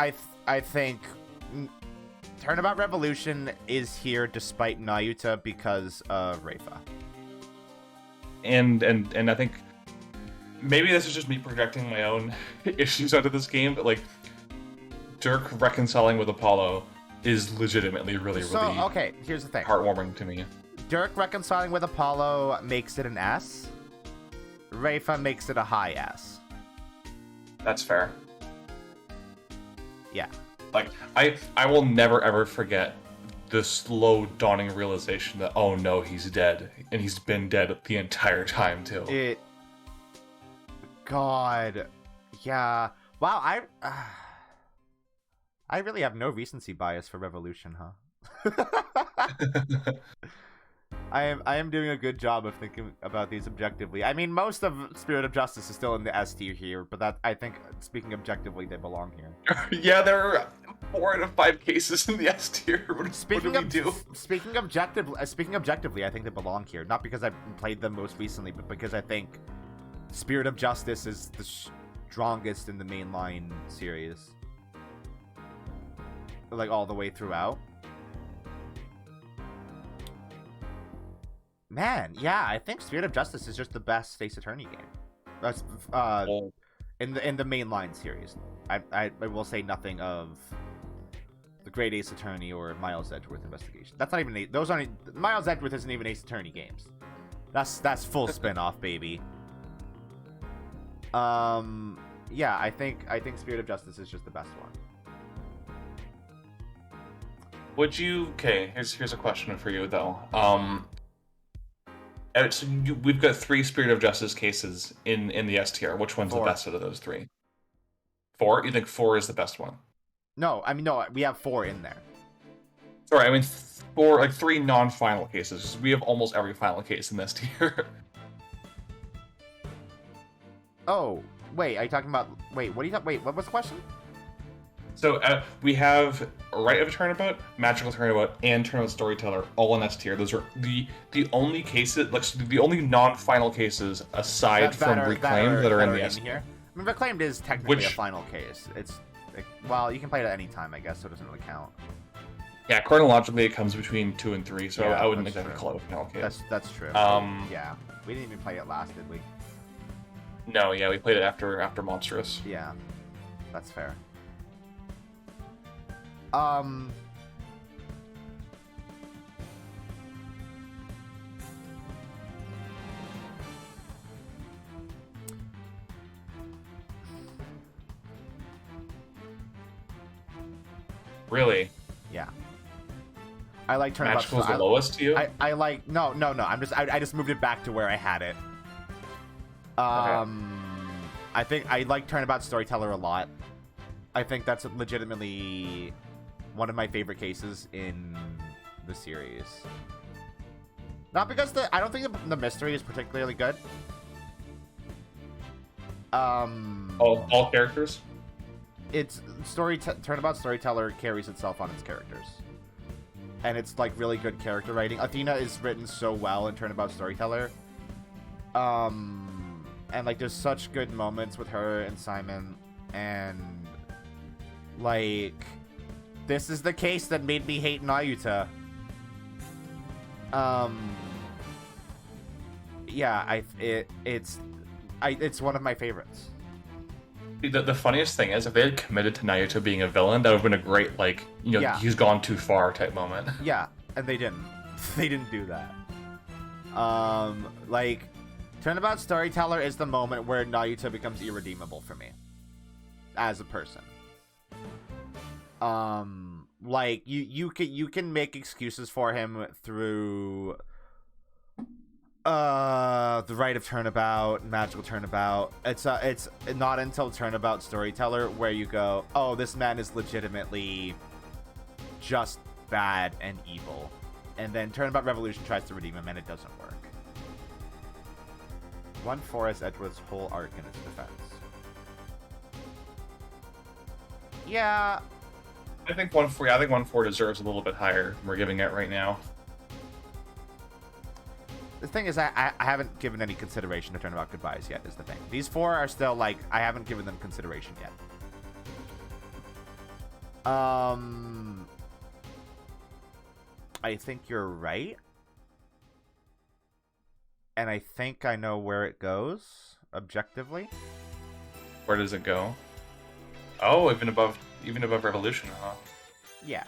Turnabout Revolution is here despite Naruto because of Reifa. And I think maybe this is just me projecting my own issues onto this game, but like Dirk reconciling with Apollo is legitimately really okay, here's the thing. heartwarming to me. Dirk reconciling with Apollo makes it an S. Reifa makes it a high S. That's fair. Yeah. Like I will never ever forget the slow dawning realization that, oh no, he's dead, and he's been dead the entire time too. God, yeah. Wow, I really have no recency bias for Revolution, huh? I am doing a good job of thinking about these objectively. I mean, most of Spirit of Justice is still in the S tier here, but that I think, speaking objectively, they belong here. Yeah, there are 4 out of 5 cases in the S tier. What do we do? Speaking objectively, I think they belong here. Not because I've played them most recently, but because I think Spirit of Justice is the strongest in the mainline series, like all the way throughout. Man, yeah, I think Spirit of Justice is just the best Ace Attorney game. That's in the mainline series. I will say nothing of the Great Ace Attorney or Miles Edgeworth Investigation. That's not even those aren't Miles Edgeworth isn't even Ace Attorney games. That's full spin-off, baby. Yeah, I think Spirit of Justice is just the best one. Would you? Okay, here's a question for you though. So we've got 3 Spirit of Justice cases in the S tier. Which one's 4. the best out of those 3? 4? You think 4 is the best one? No, I mean no. We have 4 in there. Sorry, I mean 4, like 3 non-final cases. We have almost every final case in this tier. Oh, wait. Are you talking about? Wait, what are you talking? Wait, what was the question? So we have Right of a Turnabout, Magical Turnabout, and Turnabout Storyteller all in S tier. Those are the only cases, like the only non-final cases aside from Reclaimed that are in the S here. I mean, Reclaimed is technically a final case. It's well, you can play it at any time, I guess, so it doesn't really count. Yeah, chronologically it comes between 2 and 3, so Yeah, I wouldn't that's exactly true. call it a final case. That's true. Yeah, we didn't even play it last, did we? No, yeah, we played it after Monstrous. Yeah, that's fair. Really? Yeah. I like Turnabout. Magical's the lowest to you? I like no. I just moved it back to where I had it. Okay. I think I like Turnabout Storyteller a lot. I think that's legitimately one of my favorite cases in the series. Not because I don't think the mystery is particularly good. All characters? It's Turnabout Storyteller carries itself on its characters, and it's like really good character writing. Athena is written so well in Turnabout Storyteller, and like there's such good moments with her and Simon, and like this is the case that made me hate Nayuta. Yeah, it's one of my favorites. The funniest thing is, if they had committed to Naruto being a villain, that would have been a great, like, Yeah. he's gone too far type moment. Yeah, and they didn't. They didn't do that. Like, Turnabout Storyteller is the moment where Naruto becomes irredeemable for me as a person. Like you can make excuses for him through the Rite of Turnabout, Magical Turnabout. It's not until Turnabout Storyteller where you go, oh, this man is legitimately just bad and evil. And then Turnabout Revolution tries to redeem him, and it doesn't work. 1-4 has Edgeworth's whole arc in its defense. Yeah. I think 1-4. Yeah, I think 1-4 deserves a little bit higher than we're giving it right now. The thing is, I haven't given any consideration to Turnabout Goodbyes yet, is the thing. These 4 are still, like, I haven't given them consideration yet. I think you're right. And I think I know where it goes, objectively. Where does it go? Oh, even above Revolution, huh? Yeah.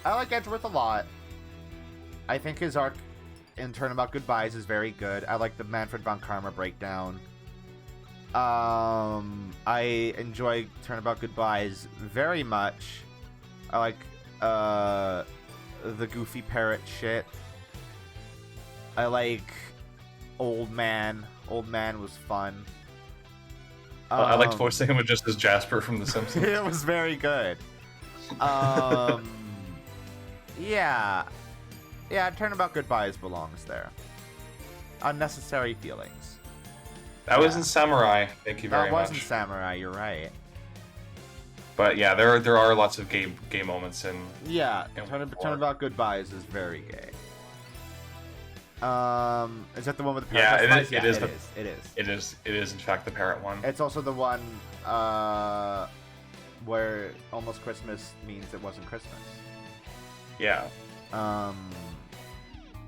I like Edgeworth a lot. I think his arc in Turnabout Goodbyes is very good. I like the Manfred von Karma breakdown. I enjoy Turnabout Goodbyes very much. I like the goofy parrot shit. I like Old Man. Old Man was fun. I liked voicing him just as Jasper from The Simpsons. It was very good. Yeah. Yeah, Turnabout Goodbyes belongs there. Unnecessary Feelings. That was in Samurai. Thank you very much. That wasn't Samurai, you're right. But yeah, there are lots of gay moments in. Yeah, Turnabout Goodbyes is very gay. Is that the one with the parrot? Yeah, it is. It is in fact the parrot one. It's also the one where almost Christmas means it wasn't Christmas. Yeah.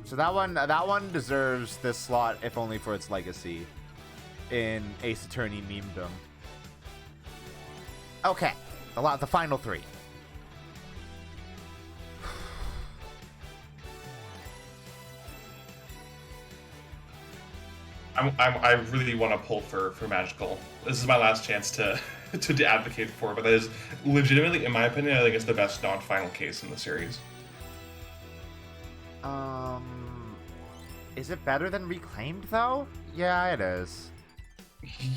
So that one deserves this slot, if only for its legacy in Ace Attorney memedom. Okay, the final 3. I really want to pull for Magical. This is my last chance to advocate for it, but that is legitimately, in my opinion, I think it's the best non-final case in the series. Is it better than Reclaimed though? Yeah, it is.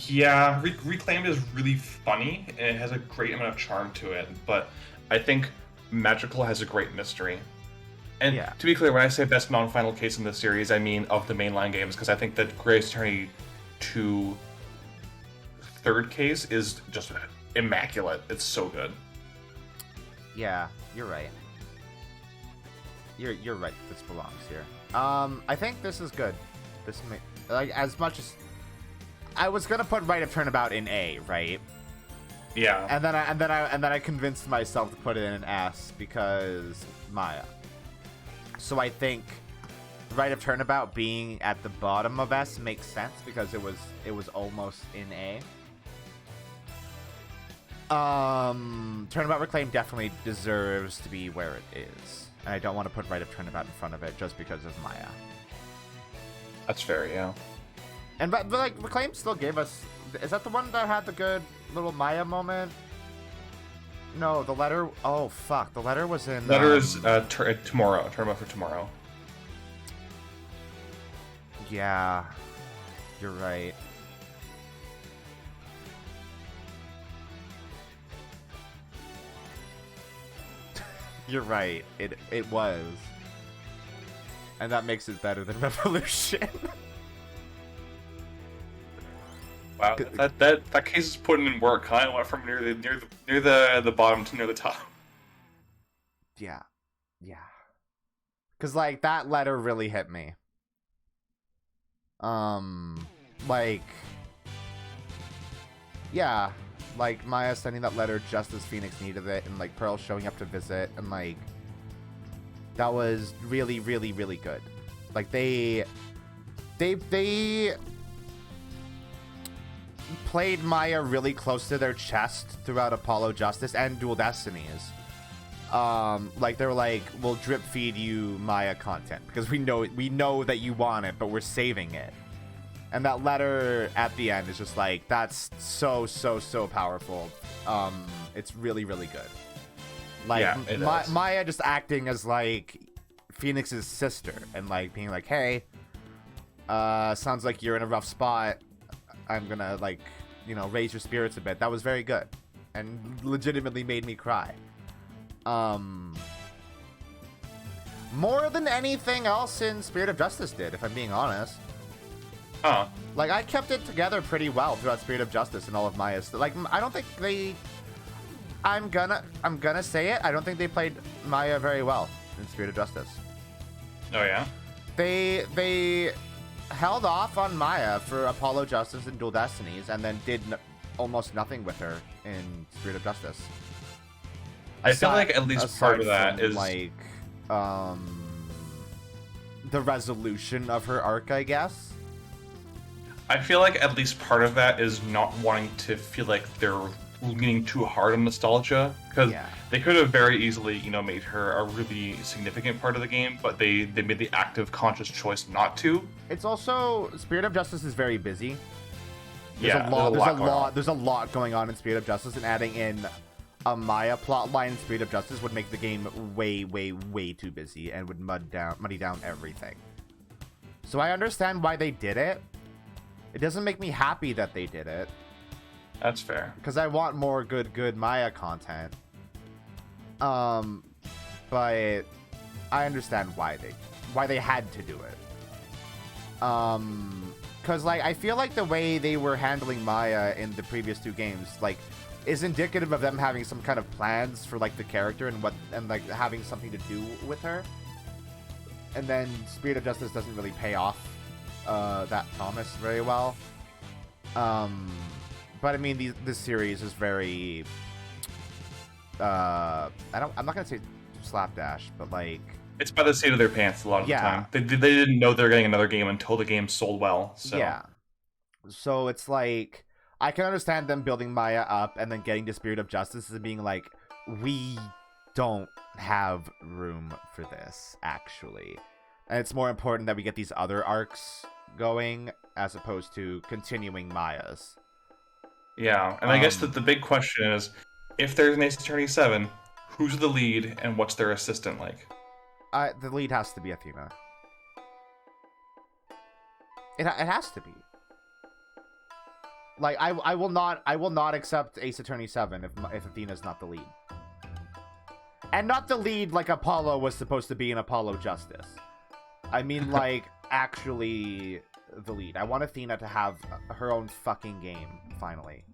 Yeah, Reclaimed is really funny and it has a great amount of charm to it, but I think Magical has a great mystery. And yeah. To be clear, when I say best non-final case in the series, I mean of the mainline games, because I think that Ace Attorney 2 third case is just immaculate. It's so good. Yeah, you're right. You're right. This belongs here. I think this is good. This like as much as I was gonna put Rite of Turnabout in A, right? Yeah. And then I convinced myself to put it in an S because Maya. So I think Rite of Turnabout being at the bottom of S makes sense because it was almost in A. Turnabout Reclaimed definitely deserves to be where it is. And I don't want to put Rite of Turnabout in front of it just because of Maya. That's fair, yeah. And but like Reclaimed still gave us. Is that the one that had the good little Maya moment? No, the letter. Oh fuck, the letter was in. Letter is tomorrow. Turnabout for tomorrow. Yeah, you're right. You're right. It was. And that makes it better than Revolution. Wow, that case is putting in work. Huh? I went from near the bottom to near the top. Yeah. Cause like that letter really hit me. Like, yeah, like Maya sending that letter just as Phoenix needed it, and like Pearl showing up to visit, and like that was really, really, really good. Like they played Maya really close to their chest throughout Apollo Justice and Dual Destinies. Like they were like, we'll drip feed you Maya content because we know that you want it, but we're saving it. And that letter at the end is just like, that's so powerful. It's really, really good. Like yeah, Maya just acting as like Phoenix's sister and like being like, hey, Sounds like you're in a rough spot. I'm gonna, like, you know, raise your spirits a bit. That was very good. And legitimately made me cry. More than anything else in Spirit of Justice did, if I'm being honest. Huh. Like, I kept it together pretty well throughout Spirit of Justice and all of Maya's. Like, I don't think they... I'm gonna say it. I don't think they played Maya very well in Spirit of Justice. Oh, yeah? They held off on Maya for Apollo Justice and Dual Destinies, and then did almost nothing with her in Spirit of Justice. I feel like at least part of that is... like, the resolution of her arc, I guess. I feel like at least part of that is not wanting to feel like they're leaning too hard on nostalgia, because they could have very easily, you know, made her a really significant part of the game, but they made the active, conscious choice not to. It's also Spirit of Justice is very busy. There's a lot going on in Spirit of Justice, and adding in a Maya plotline in Spirit of Justice would make the game way, way, way too busy and would muddy down everything. So I understand why they did it. It doesn't make me happy that they did it. That's fair. Because I want more good Maya content. But I understand why they had to do it. Because, like, I feel like the way they were handling Maya in the previous two games, like, is indicative of them having some kind of plans for, like, the character and like having something to do with her. And then Spirit of Justice doesn't really pay off that promise very well. But I mean, this series is very I'm not gonna say slapdash, but like, it's by the seat of their pants a lot of the time. They didn't know they were getting another game until the game sold well. So. Yeah. So it's like, I can understand them building Maya up and then getting to Spirit of Justice and being like, we don't have room for this, actually. And it's more important that we get these other arcs going as opposed to continuing Maya's. Yeah, and I guess that the big question is, if there's an Ace Attorney 7, who's the lead and what's their assistant like? The lead has to be Athena. It has to be. Like, I will not accept Ace Attorney 7 if Athena's not the lead. And not the lead like Apollo was supposed to be in Apollo Justice. I mean, like, actually the lead. I want Athena to have her own fucking game, finally.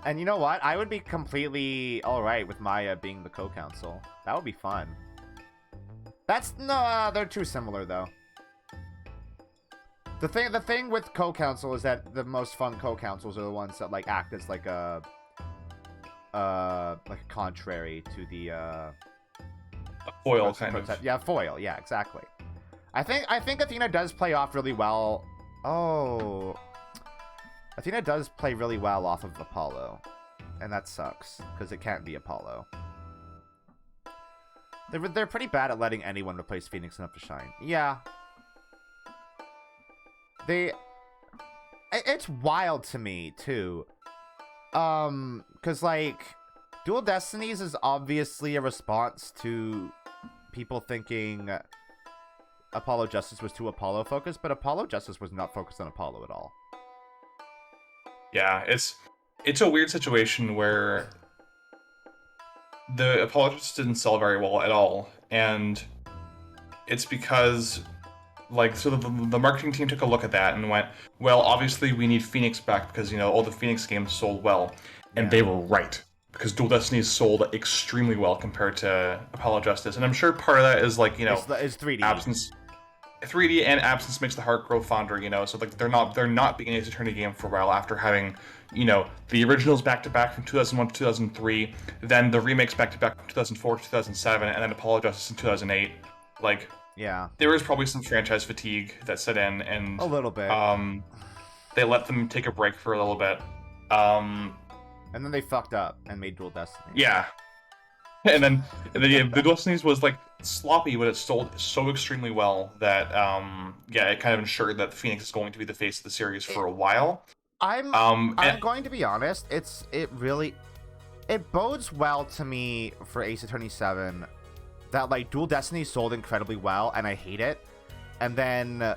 And you know what? I would be completely alright with Maya being the co-counsel. That would be fun. No, they're too similar, though. The thing with co-counsel is that the most fun co-counsels are the ones that, like, act as, like a contrary to the, a foil, kind of. Yeah, foil. Yeah, exactly. I think Athena does play off really well. Oh. Athena does play really well off of Apollo. And that sucks, because it can't be Apollo. They're pretty bad at letting anyone replace Phoenix enough to shine. Yeah. It's wild to me, too. Because, like, Dual Destinies is obviously a response to people thinking Apollo Justice was too Apollo focused, but Apollo Justice was not focused on Apollo at all. Yeah, it's a weird situation where the Apollo Justice didn't sell very well at all, and it's because, like, so the marketing team took a look at that and went, well, obviously we need Phoenix back because, you know, all the Phoenix games sold well, and they were right. Because Dual Destinies sold extremely well compared to Apollo Justice, and I'm sure part of that is, like, you know, it's 3D. Absence. 3D and absence makes the heart grow fonder, you know. So, like, they're not being an Ace Attorney game for a while after having, you know, the originals back to back from 2001 to 2003, then the remakes back to back from 2004 to 2007, and then Apollo Justice in 2008. Like, yeah, there was probably some franchise fatigue that set in, and a little bit. They let them take a break for a little bit. And then they fucked up and made Dual Destiny. Yeah. And then yeah, the Dual Destinies was, like, sloppy, but it sold so extremely well that, yeah, it kind of ensured that Phoenix is going to be the face of the series for a while. I'm going to be honest, it bodes well to me for Ace Attorney 7 that, like, Dual Destiny sold incredibly well, and I hate it. And then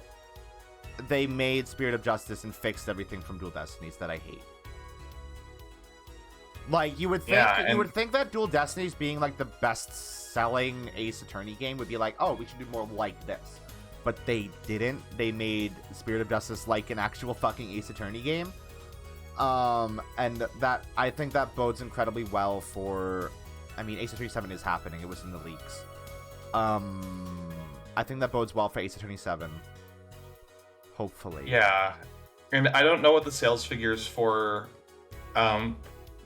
they made Spirit of Justice and fixed everything from Dual Destinies that I hate. Like, you would think that Dual Destinies being like the best-selling Ace Attorney game would be like, oh, we should do more like this. But they didn't. They made Spirit of Justice like an actual fucking Ace Attorney game. And that, I think that bodes incredibly well for, I mean, Ace Attorney 7 is happening. It was in the leaks. I think that bodes well for Ace Attorney 7. Hopefully. Yeah. And I don't know what the sales figures for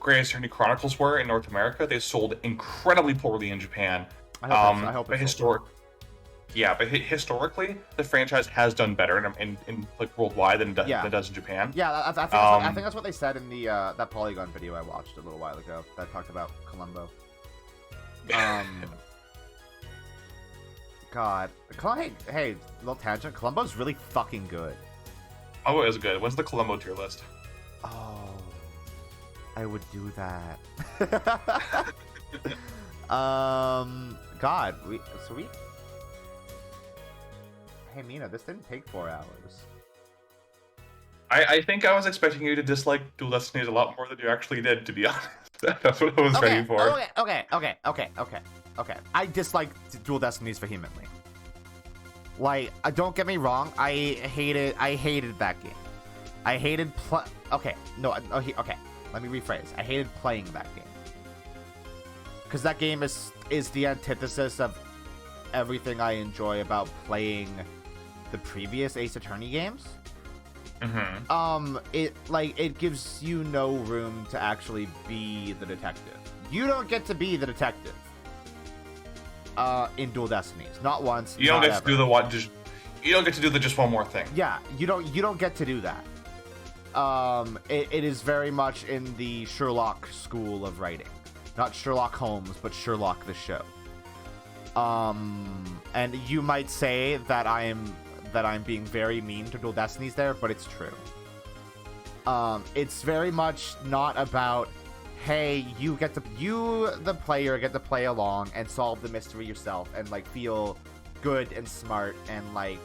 Great Ace Attorney Chronicles were in North America. They sold incredibly poorly in Japan. I hope but historically, the franchise has done better in like worldwide than it does in Japan. Yeah, I think that's what they said in the that Polygon video I watched a little while ago that talked about Columbo. God, hey, little tangent. Columbo's really fucking good. Oh, it was good. What's the Columbo tier list? Oh, I would do that. God, we. Hey, Mina, this didn't take 4 hours. I think I was expecting you to dislike Dual Destinies a lot more than you actually did, to be honest. That's what I was ready for. Okay. I dislike Dual Destinies vehemently. Like, don't get me wrong. I hated that game. I hated Okay. Let me rephrase. I hated playing that game. Because that game is the antithesis of everything I enjoy about playing the previous Ace Attorney games. Mm-hmm. It gives you no room to actually be the detective. You don't get to be the detective. In Dual Destinies, not once. You don't get to do the what? You don't get to do the just one more thing. Yeah, you don't get to do that. It is very much in the Sherlock school of writing, not Sherlock Holmes, but Sherlock the show. And you might say that I'm being very mean to Dual Destinies there, but it's true. It's very much not about, hey, you the player get to play along and solve the mystery yourself and like feel good and smart and like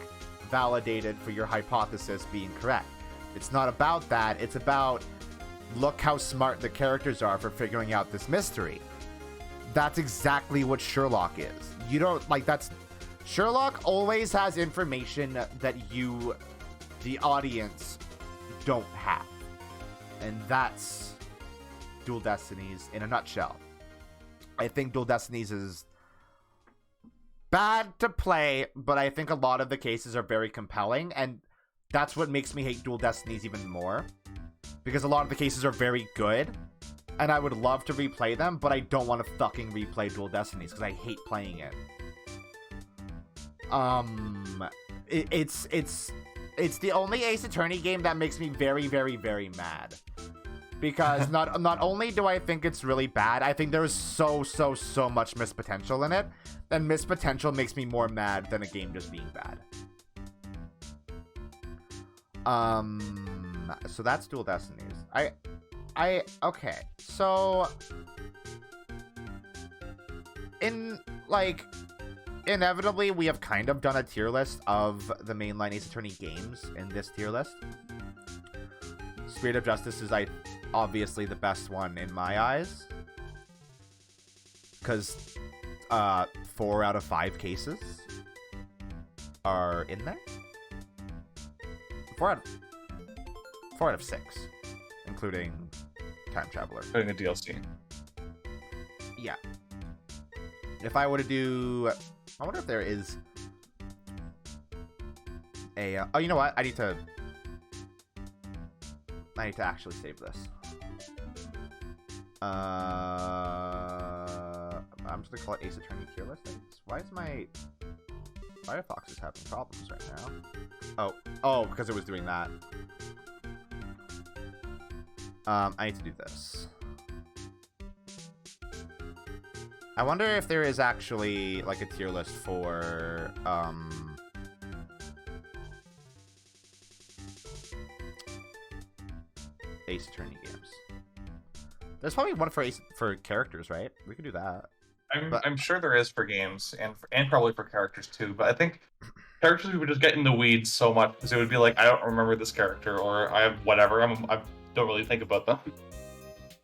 validated for your hypothesis being correct. It's not about that. It's about, look how smart the characters are for figuring out this mystery. That's exactly what Sherlock is. You don't like Sherlock always has information that you, the audience, don't have. And that's Dual Destinies in a nutshell. I think Dual Destinies is bad to play, but I think a lot of the cases are very compelling, and that's what makes me hate Dual Destinies even more. Because a lot of the cases are very good, and I would love to replay them, but I don't want to fucking replay Dual Destinies because I hate playing it. It's the only Ace Attorney game that makes me very, very, very mad. Because not only do I think it's really bad, I think there's so much missed potential in it. And missed potential makes me more mad than a game just being bad. So that's Dual Destinies. Okay. So inevitably, we have kind of done a tier list of the mainline Ace Attorney games in this tier list. Spirit of Justice is obviously the best one in my eyes. Because 4 out of 5 cases are in there. 4 out of 6, including Time Traveler. Including the DLC. Yeah. If I were to do... I wonder if there is a... oh, you know what? I need to actually save this. I'm just gonna call it Ace Attorney tier list. Why is my Firefox is having problems right now? Oh, because it was doing that. I need to do this. I wonder if there is actually like a tier list for Ace Attorney games. There's probably one for characters, right? We could do that. I'm sure there is for games and probably for characters too. But I think characters who would just get in the weeds so much because it would be like, I don't remember this character, or I have whatever. I don't really think about them.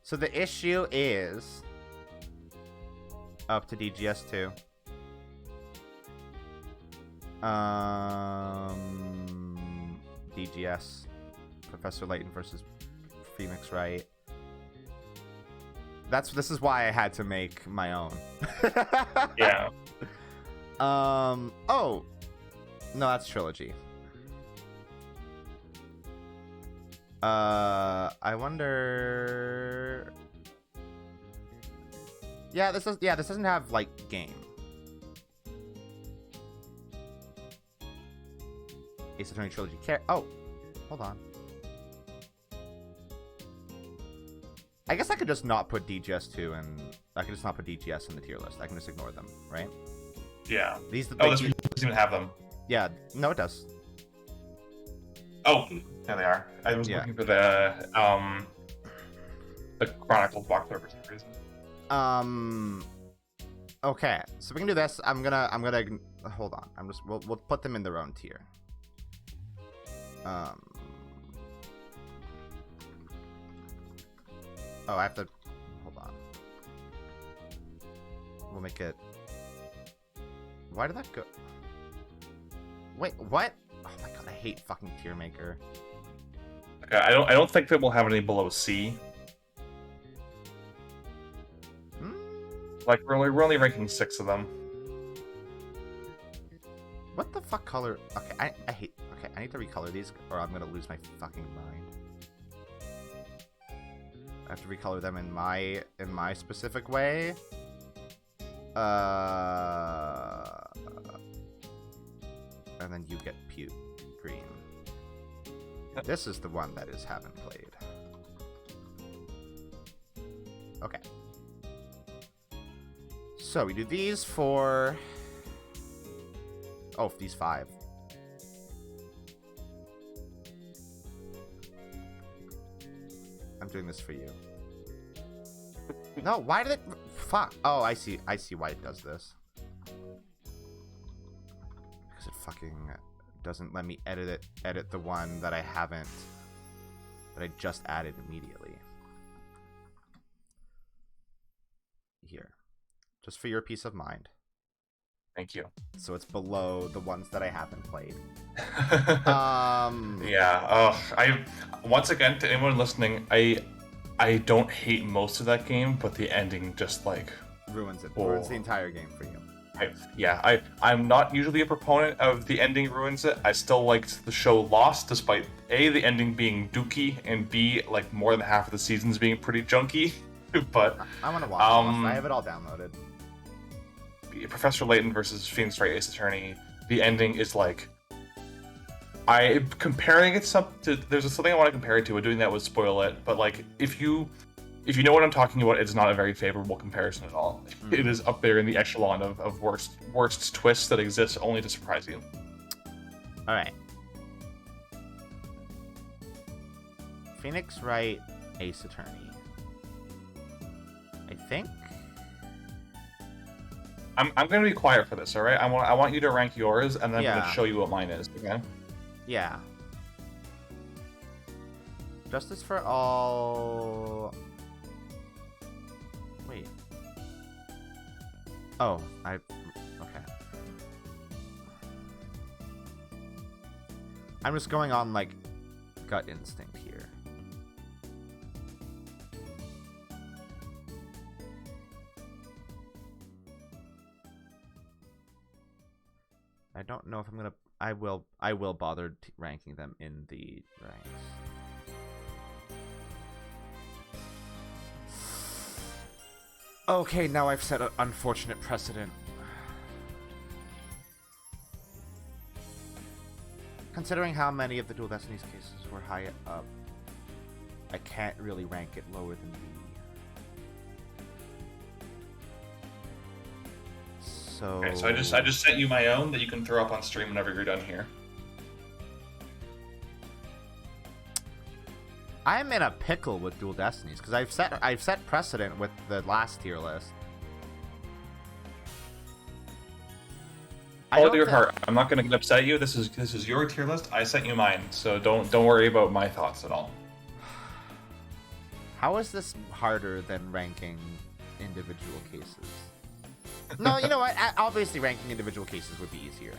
So the issue is up to DGS2. DGS, Professor Layton versus Phoenix Wright. This is why I had to make my own. Yeah. Oh, no, that's trilogy. I wonder. Yeah, this doesn't have like game. Ace Attorney trilogy. Oh, hold on. I guess I could just not put DGS2 and I could just not put DGS in the tier list. I can just ignore them, right? Yeah. This doesn't even have them. Yeah, no, it does. Oh, there they are. I was looking for the Chronicles box for some reason. Okay, so we can do this. I'm gonna hold on. We'll put them in their own tier. Oh, I have to hold on. We'll make it. Why did that go? Wait, what? Oh my god, I hate fucking tier maker. Okay, I don't think that we'll have any below C. Like we're only ranking 6 of them. What the fuck color? Okay, I hate. Okay, I need to recolor these, or I'm gonna lose my fucking mind. I have to recolor them in my specific way. And then you get puke green. This is the one that is haven't played. Okay. So we do these for. Oh, these 5. I'm doing this for you. No, why did it? Fuck. Oh, I see why it does this. Because it fucking doesn't let me edit the one that I haven't, that I just added immediately. Here. Just for your peace of mind. Thank you. So it's below the ones that I haven't played. Yeah. Once again, to anyone listening, I don't hate most of that game, but the ending just like ruins it. Ruins the entire game for you. I'm not usually a proponent of the ending ruins it. I still liked the show Lost, despite A, the ending being dookie, and B, like more than half of the seasons being pretty junky. But I want to watch Lost. I have it all downloaded. Professor Layton versus Phoenix Wright Ace Attorney, the ending is like, comparing it to, there's something I want to compare it to, but doing that would spoil it. But like, if you know what I'm talking about, it's not a very favorable comparison at all. It is up there in the echelon of worst twists that exist only to surprise you. All right. Phoenix Wright Ace Attorney. I think. I'm going to be quiet for this, all right? I want you to rank yours, and then I'm going to show you what mine is, okay? Yeah. Justice for All... Wait. Oh, okay. I'm just going on, like, gut instinct here. I don't know if I'm gonna. I will bother ranking them in the ranks. Okay, now I've set an unfortunate precedent. Considering how many of the Dual Destinies cases were high up, I can't really rank it lower than B. So... Okay, so I just sent you my own that you can throw up on stream whenever you're done here. I'm in a pickle with Dual Destinies because I've set precedent with the last tier list. Follow your heart. I'm not gonna get upset at you. This is your tier list. I sent you mine, so don't worry about my thoughts at all. How is this harder than ranking individual cases? No, you know what? Obviously, ranking individual cases would be easier.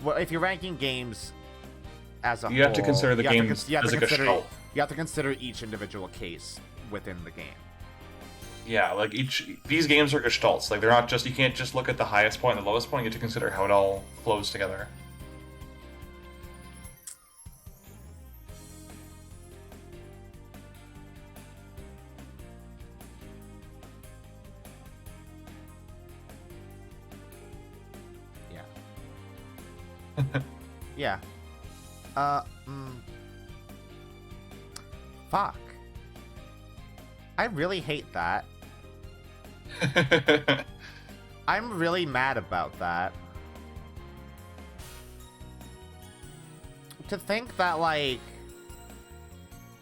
Well, if you're ranking games as a whole, You have to consider the game as a gestalt. You have to consider each individual case within the game. Yeah, like these games are gestalts. Like they're not just, you can't just look at the highest point and the lowest point. You have to consider how it all flows together. Yeah. Fuck. I really hate that. I'm really mad about that. To think that, like,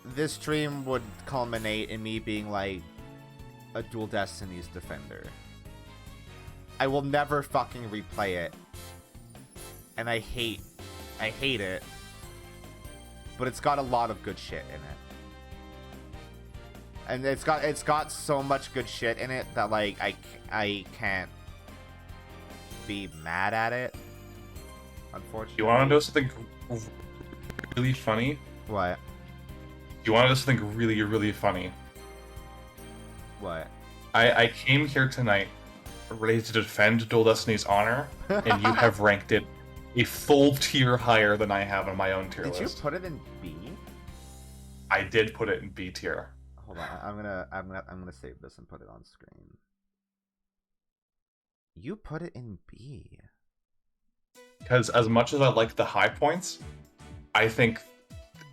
this stream would culminate in me being, like, a Dual Destinies defender. I will never fucking replay it. And I hate it. But it's got a lot of good shit in it. And it's got so much good shit in it that, like, I can't be mad at it. Unfortunately. You want to know something really funny? What? You want to know something really, really funny? What? I came here tonight ready to defend Dual Destiny's honor, and you have ranked it a full tier higher than I have on my own tier list. Did you put it in B? I did put it in B tier. Hold on, I'm gonna save this and put it on screen. You put it in B. Because as much as I like the high points, I think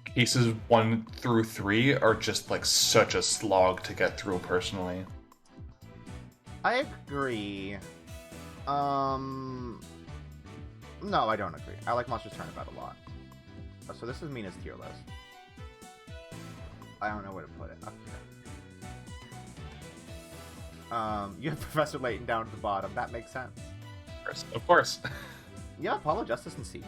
cases 1 through 3 are just like such a slog to get through personally. I agree. No, I don't agree. I like Monsters Turnabout a lot. So this is Mina's tier list. I don't know where to put it. Up here. You have Professor Layton down at the bottom. That makes sense. Of course. Yeah, Apollo Justice and C.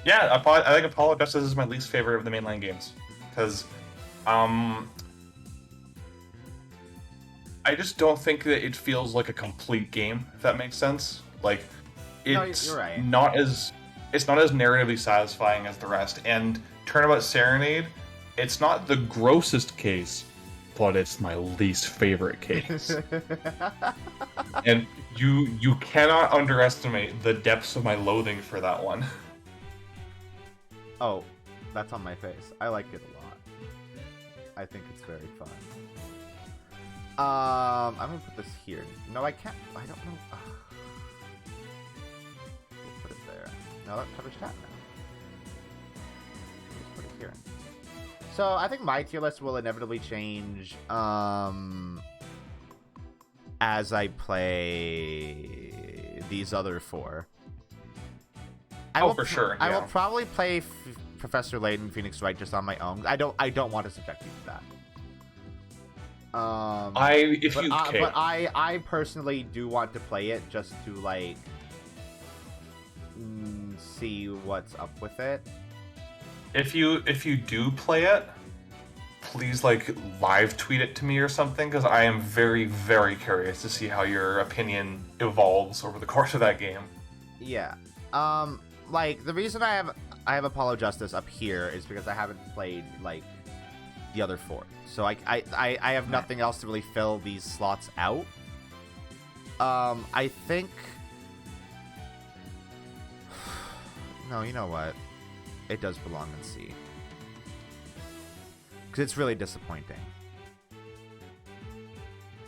Yeah, I think Apollo Justice is my least favorite of the mainline games. Because, I just don't think that it feels like a complete game, if that makes sense. Like, it's you're right. not as narratively satisfying as the rest. And Turnabout Serenade, it's not the grossest case, but it's my least favorite case. And you cannot underestimate the depths of my loathing for that one. Oh, that's on my face. I like it a lot. I think it's very fun. I'm gonna put this here. No, I can't. I don't know. Let's put it there. No, that covers chat now. Let's put it here. So I think my tier list will inevitably change as I play these other 4. For sure. I yeah. will probably play Professor Layton, Phoenix Wright just on my own. I don't want to subject you to that. But I personally do want to play it just to like see what's up with it. If you do play it, please like live tweet it to me or something, because I am very, very curious to see how your opinion evolves over the course of that game. Yeah. Like the reason I have Apollo Justice up here is because I haven't played like the other 4. So I have nothing else to really fill these slots out. I think no, you know what? It does belong in C. Because it's really disappointing.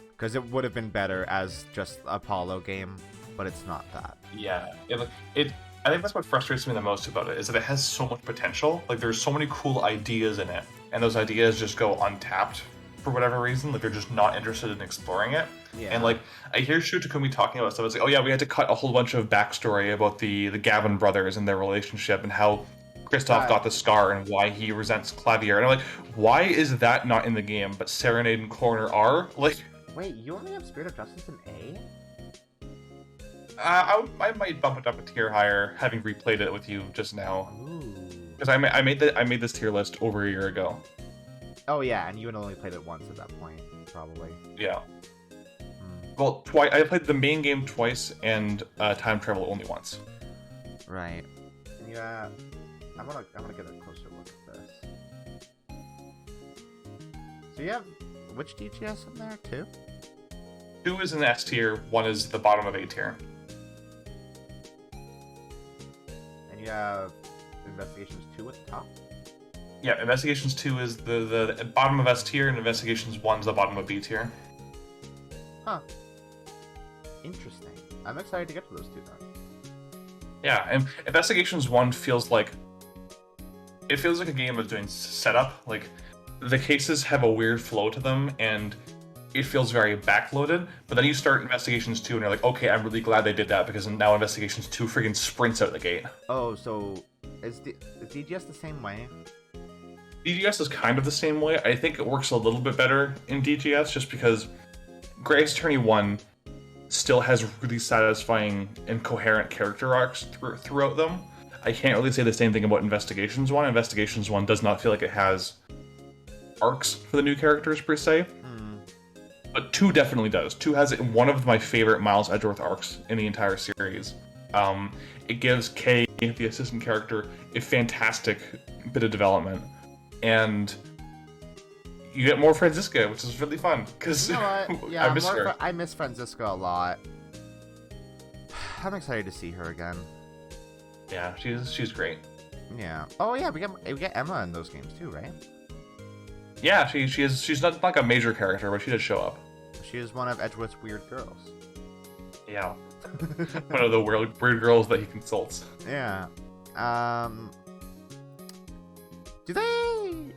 Because it would have been better as just Apollo game, but it's not that. Yeah, I think that's what frustrates me the most about it, is that it has so much potential. Like, there's so many cool ideas in it, and those ideas just go untapped for whatever reason. Like, they're just not interested in exploring it. Yeah. And, like, I hear Shu Takumi talking about stuff. It's like, oh yeah, we had to cut a whole bunch of backstory about the Gavin brothers and their relationship and how Kristoff got the scar and why he resents Clavier. And I'm like, why is that not in the game, but Serenade and Corner are? Like... Wait, you only have Spirit of Justice in A? I might bump it up a tier higher, having replayed it with you just now. Ooh. Because I made this tier list over a year ago. Oh yeah, and you had only played it once at that point, probably. Yeah. Hmm. Well, twice. I played the main game twice and time travel only once. Right. Yeah. I'm gonna get a closer look at this. So you have which DGS in there? 2? 2 is in S tier. 1 is the bottom of A tier. And you have Investigations 2 at the top. Yeah, Investigations 2 is the bottom of S tier, and Investigations 1 is the bottom of B tier. Huh. Interesting. I'm excited to get to those 2 then. Yeah, and Investigations 1 feels like a game of doing setup. Like, the cases have a weird flow to them, and it feels very backloaded. But then you start Investigations 2, and you're like, okay, I'm really glad they did that, because now Investigations 2 friggin' sprints out the gate. Oh, so is DGS the same way? DGS is kind of the same way. I think it works a little bit better in DGS, just because Grey's Attorney 1 still has really satisfying and coherent character arcs throughout them. I can't really say the same thing about Investigations 1. Investigations 1 does not feel like it has arcs for the new characters, per se. But 2 definitely does. 2 has one of my favorite Miles Edgeworth arcs in the entire series. It gives Kay, the assistant character, a fantastic bit of development. And you get more Franziska, which is really fun, because You know what? Yeah, I miss her. I miss Franziska a lot. I'm excited to see her again. Yeah, she's great. Yeah. Oh yeah, we get Emma in those games too, right? Yeah, she's not like a major character, but she does show up. She is one of Edgeworth's weird girls. Yeah. One of the weird girls that he consults. Yeah. Do they?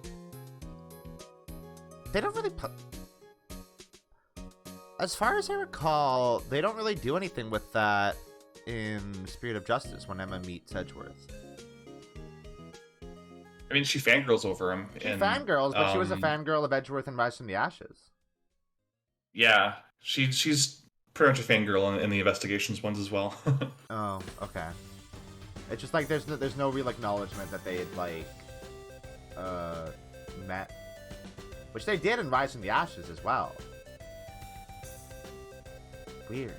They don't really put. As far as I recall, they don't really do anything with that in Spirit of Justice when Emma meets Edgeworth. I mean, she fangirls over him. She fangirls, but she was a fangirl of Edgeworth and Rise from the Ashes. Yeah, she's pretty much a fangirl in the Investigations ones as well. Oh, okay. It's just like there's no real acknowledgement that they had like met, which they did in Rise from the Ashes as well. Weird.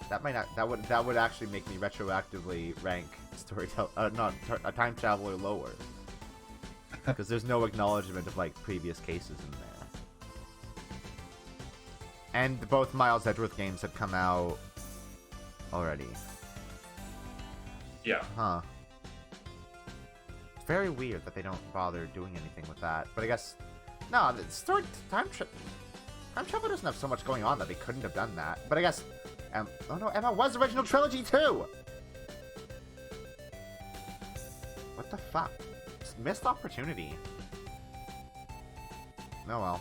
That would actually make me retroactively rank time traveler lower, because there's no acknowledgement of like previous cases in there. And both Miles Edgeworth games have come out already. Yeah. Huh. It's very weird that they don't bother doing anything with that. But I guess no, the story time travel doesn't have so much going on that they couldn't have done that. But I guess oh no, Emma was original trilogy too. What the fuck? It's missed opportunity. Oh well.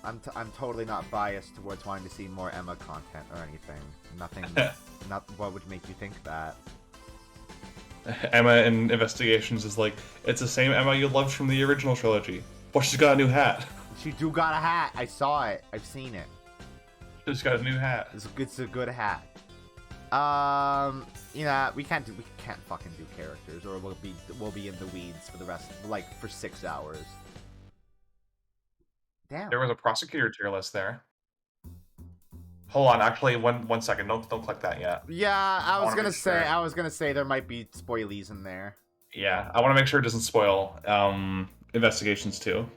I'm totally not biased towards wanting to see more Emma content or anything. Nothing. Not what would make you think that. Emma in Investigations is like, it's the same Emma you loved from the original trilogy. But she's got a new hat. She do got a hat. I saw it. I've seen it. She's got a new hat. It's a good hat. You know, we can't fucking do characters, or we'll be in the weeds for the rest, like for 6 hours. Damn. There was a prosecutor tier list there. Hold on, actually, one second. Don't click that yet. Yeah, I was gonna say sure. there might be spoilies in there. Yeah, I want to make sure it doesn't spoil Investigations 2.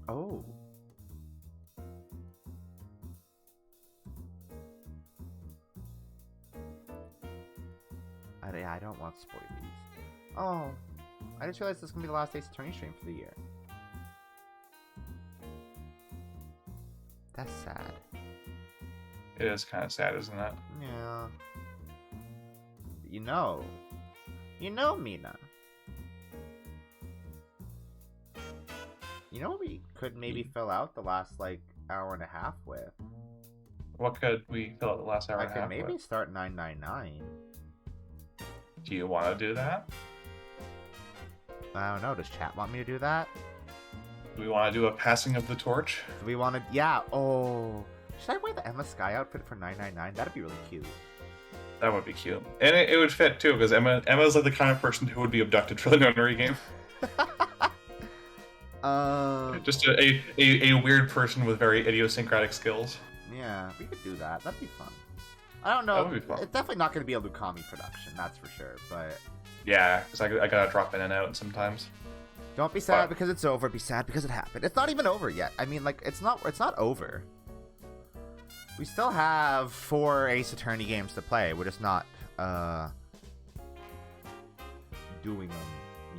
Oh. I don't want spoilies. Oh, I just realized this is gonna be the last Ace Attorney stream for the year. That's sad. It is kind of sad, isn't it? Yeah. You know, Mina. You know what we could maybe fill out the last, like, hour and a half with? What could we fill out the last hour and a half I could maybe with? start 999. Do you want to do that? I don't know, does chat want me to do that? Do we want to do a passing of the torch? Do we want to? Yeah. Oh, should I wear the Emma Sky outfit for 999? That'd be really cute. That would be cute, and it would fit too, because Emma's like the kind of person who would be abducted for the nunnery game. Just a weird person with very idiosyncratic skills. Yeah, we could do that. That'd be fun. I don't know. That would be fun. It's definitely not going to be a Lukami production, that's for sure. But Yeah, because I gotta drop in and out sometimes. don't be sad because it's over. Be sad because it happened. It's not even over yet. I mean, like, it's not over. We still have 4 Ace Attorney games to play. We're just not doing them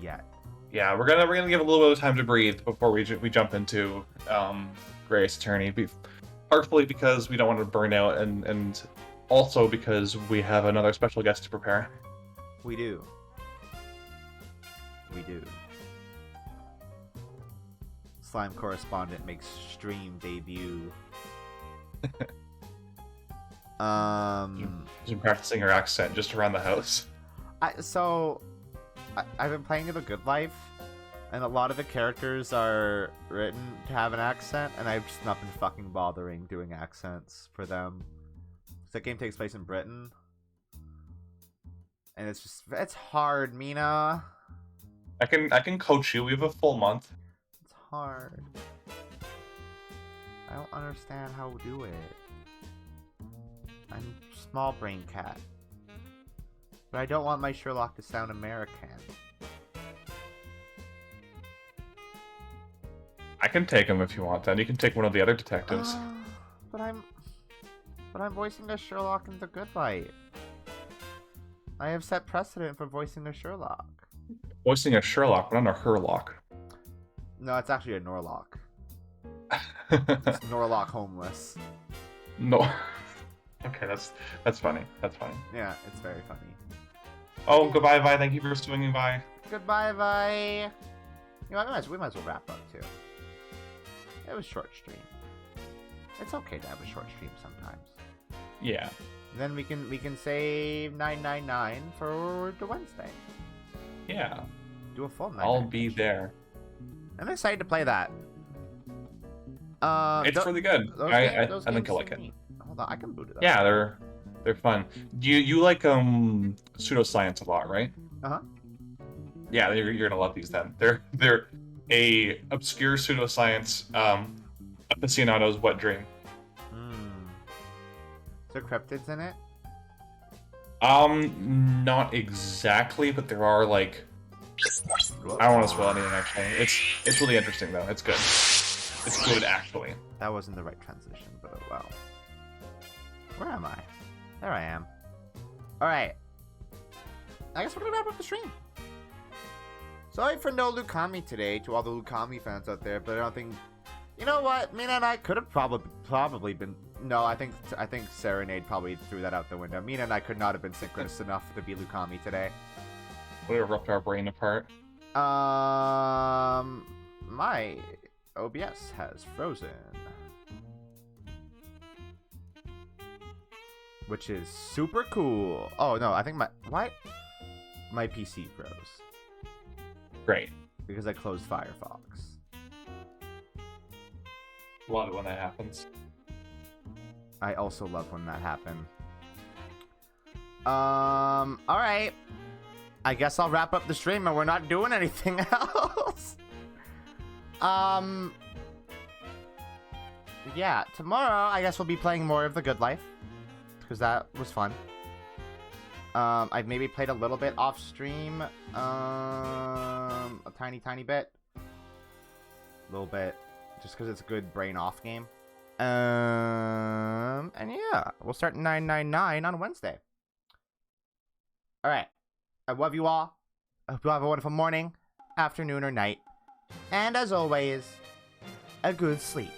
yet. Yeah, we're gonna give a little bit of time to breathe before we jump into Ace Attorney. Partially because we don't want to burn out, and also because we have another special guest to prepare. We do. We do. Slime correspondent makes stream debut. She's been practicing her accent just around the house. I've been playing The Good Life, and a lot of the characters are written to have an accent, and I've just not been fucking bothering doing accents for them. That game takes place in Britain, and it's hard, Mina. I can coach you. We have a full month. It's hard. I don't understand how to do it. I'm small brain cat. But I don't want my Sherlock to sound American. I can take him if you want. Then you can take one of the other detectives. But I'm voicing a Sherlock in The Good Light. I have set precedent for voicing a Sherlock. Voicing a Sherlock, but not a Herlock. No, it's actually a Norlock. It's Norlock homeless. No. Okay, that's funny. That's funny. Yeah, it's very funny. Oh, goodbye, Vi. Thank you for swinging by. Goodbye, Vi. You know, we might as well wrap up too. It was short stream. It's okay to have a short stream sometimes. Yeah. And then we can save 999 for the Wednesday. Yeah. Do a full 999. I'll be there. I'm excited to play that. It's really good. I think I like it. Hold on, I can boot it up. Yeah, they're fun. You like pseudoscience a lot, right? Uh-huh. Yeah, you're gonna love these then. They're a obscure pseudoscience aficionado's wet dream. Is there cryptids in it? Not exactly, but there are like I don't want to spoil anything actually. It's really interesting though. It's good. It's good actually. That wasn't the right transition, but oh well. Where am I? There I am. Alright. I guess we're gonna wrap up the stream. Sorry for no Lukami today to all the Lukami fans out there, but I don't think... You know what? Mina and I could have probably been... No, I think Serenade probably threw that out the window. Mina and I could not have been synchronous enough to be Lukami today. Would have ripped our brain apart. My OBS has frozen. Which is super cool. Oh, no, I think my PC froze. Great. Because I closed Firefox. Love it when that happens. I also love when that happened. Alright. I guess I'll wrap up the stream and we're not doing anything else. Yeah, tomorrow I guess we'll be playing more of The Good Life. Because that was fun. I've maybe played a little bit off stream. A tiny bit. A little bit. Just because it's a good brain off game. And yeah, we'll start 999 on Wednesday. Alright. I love you all. I hope you have a wonderful morning, afternoon, or night. And as always, a good sleep.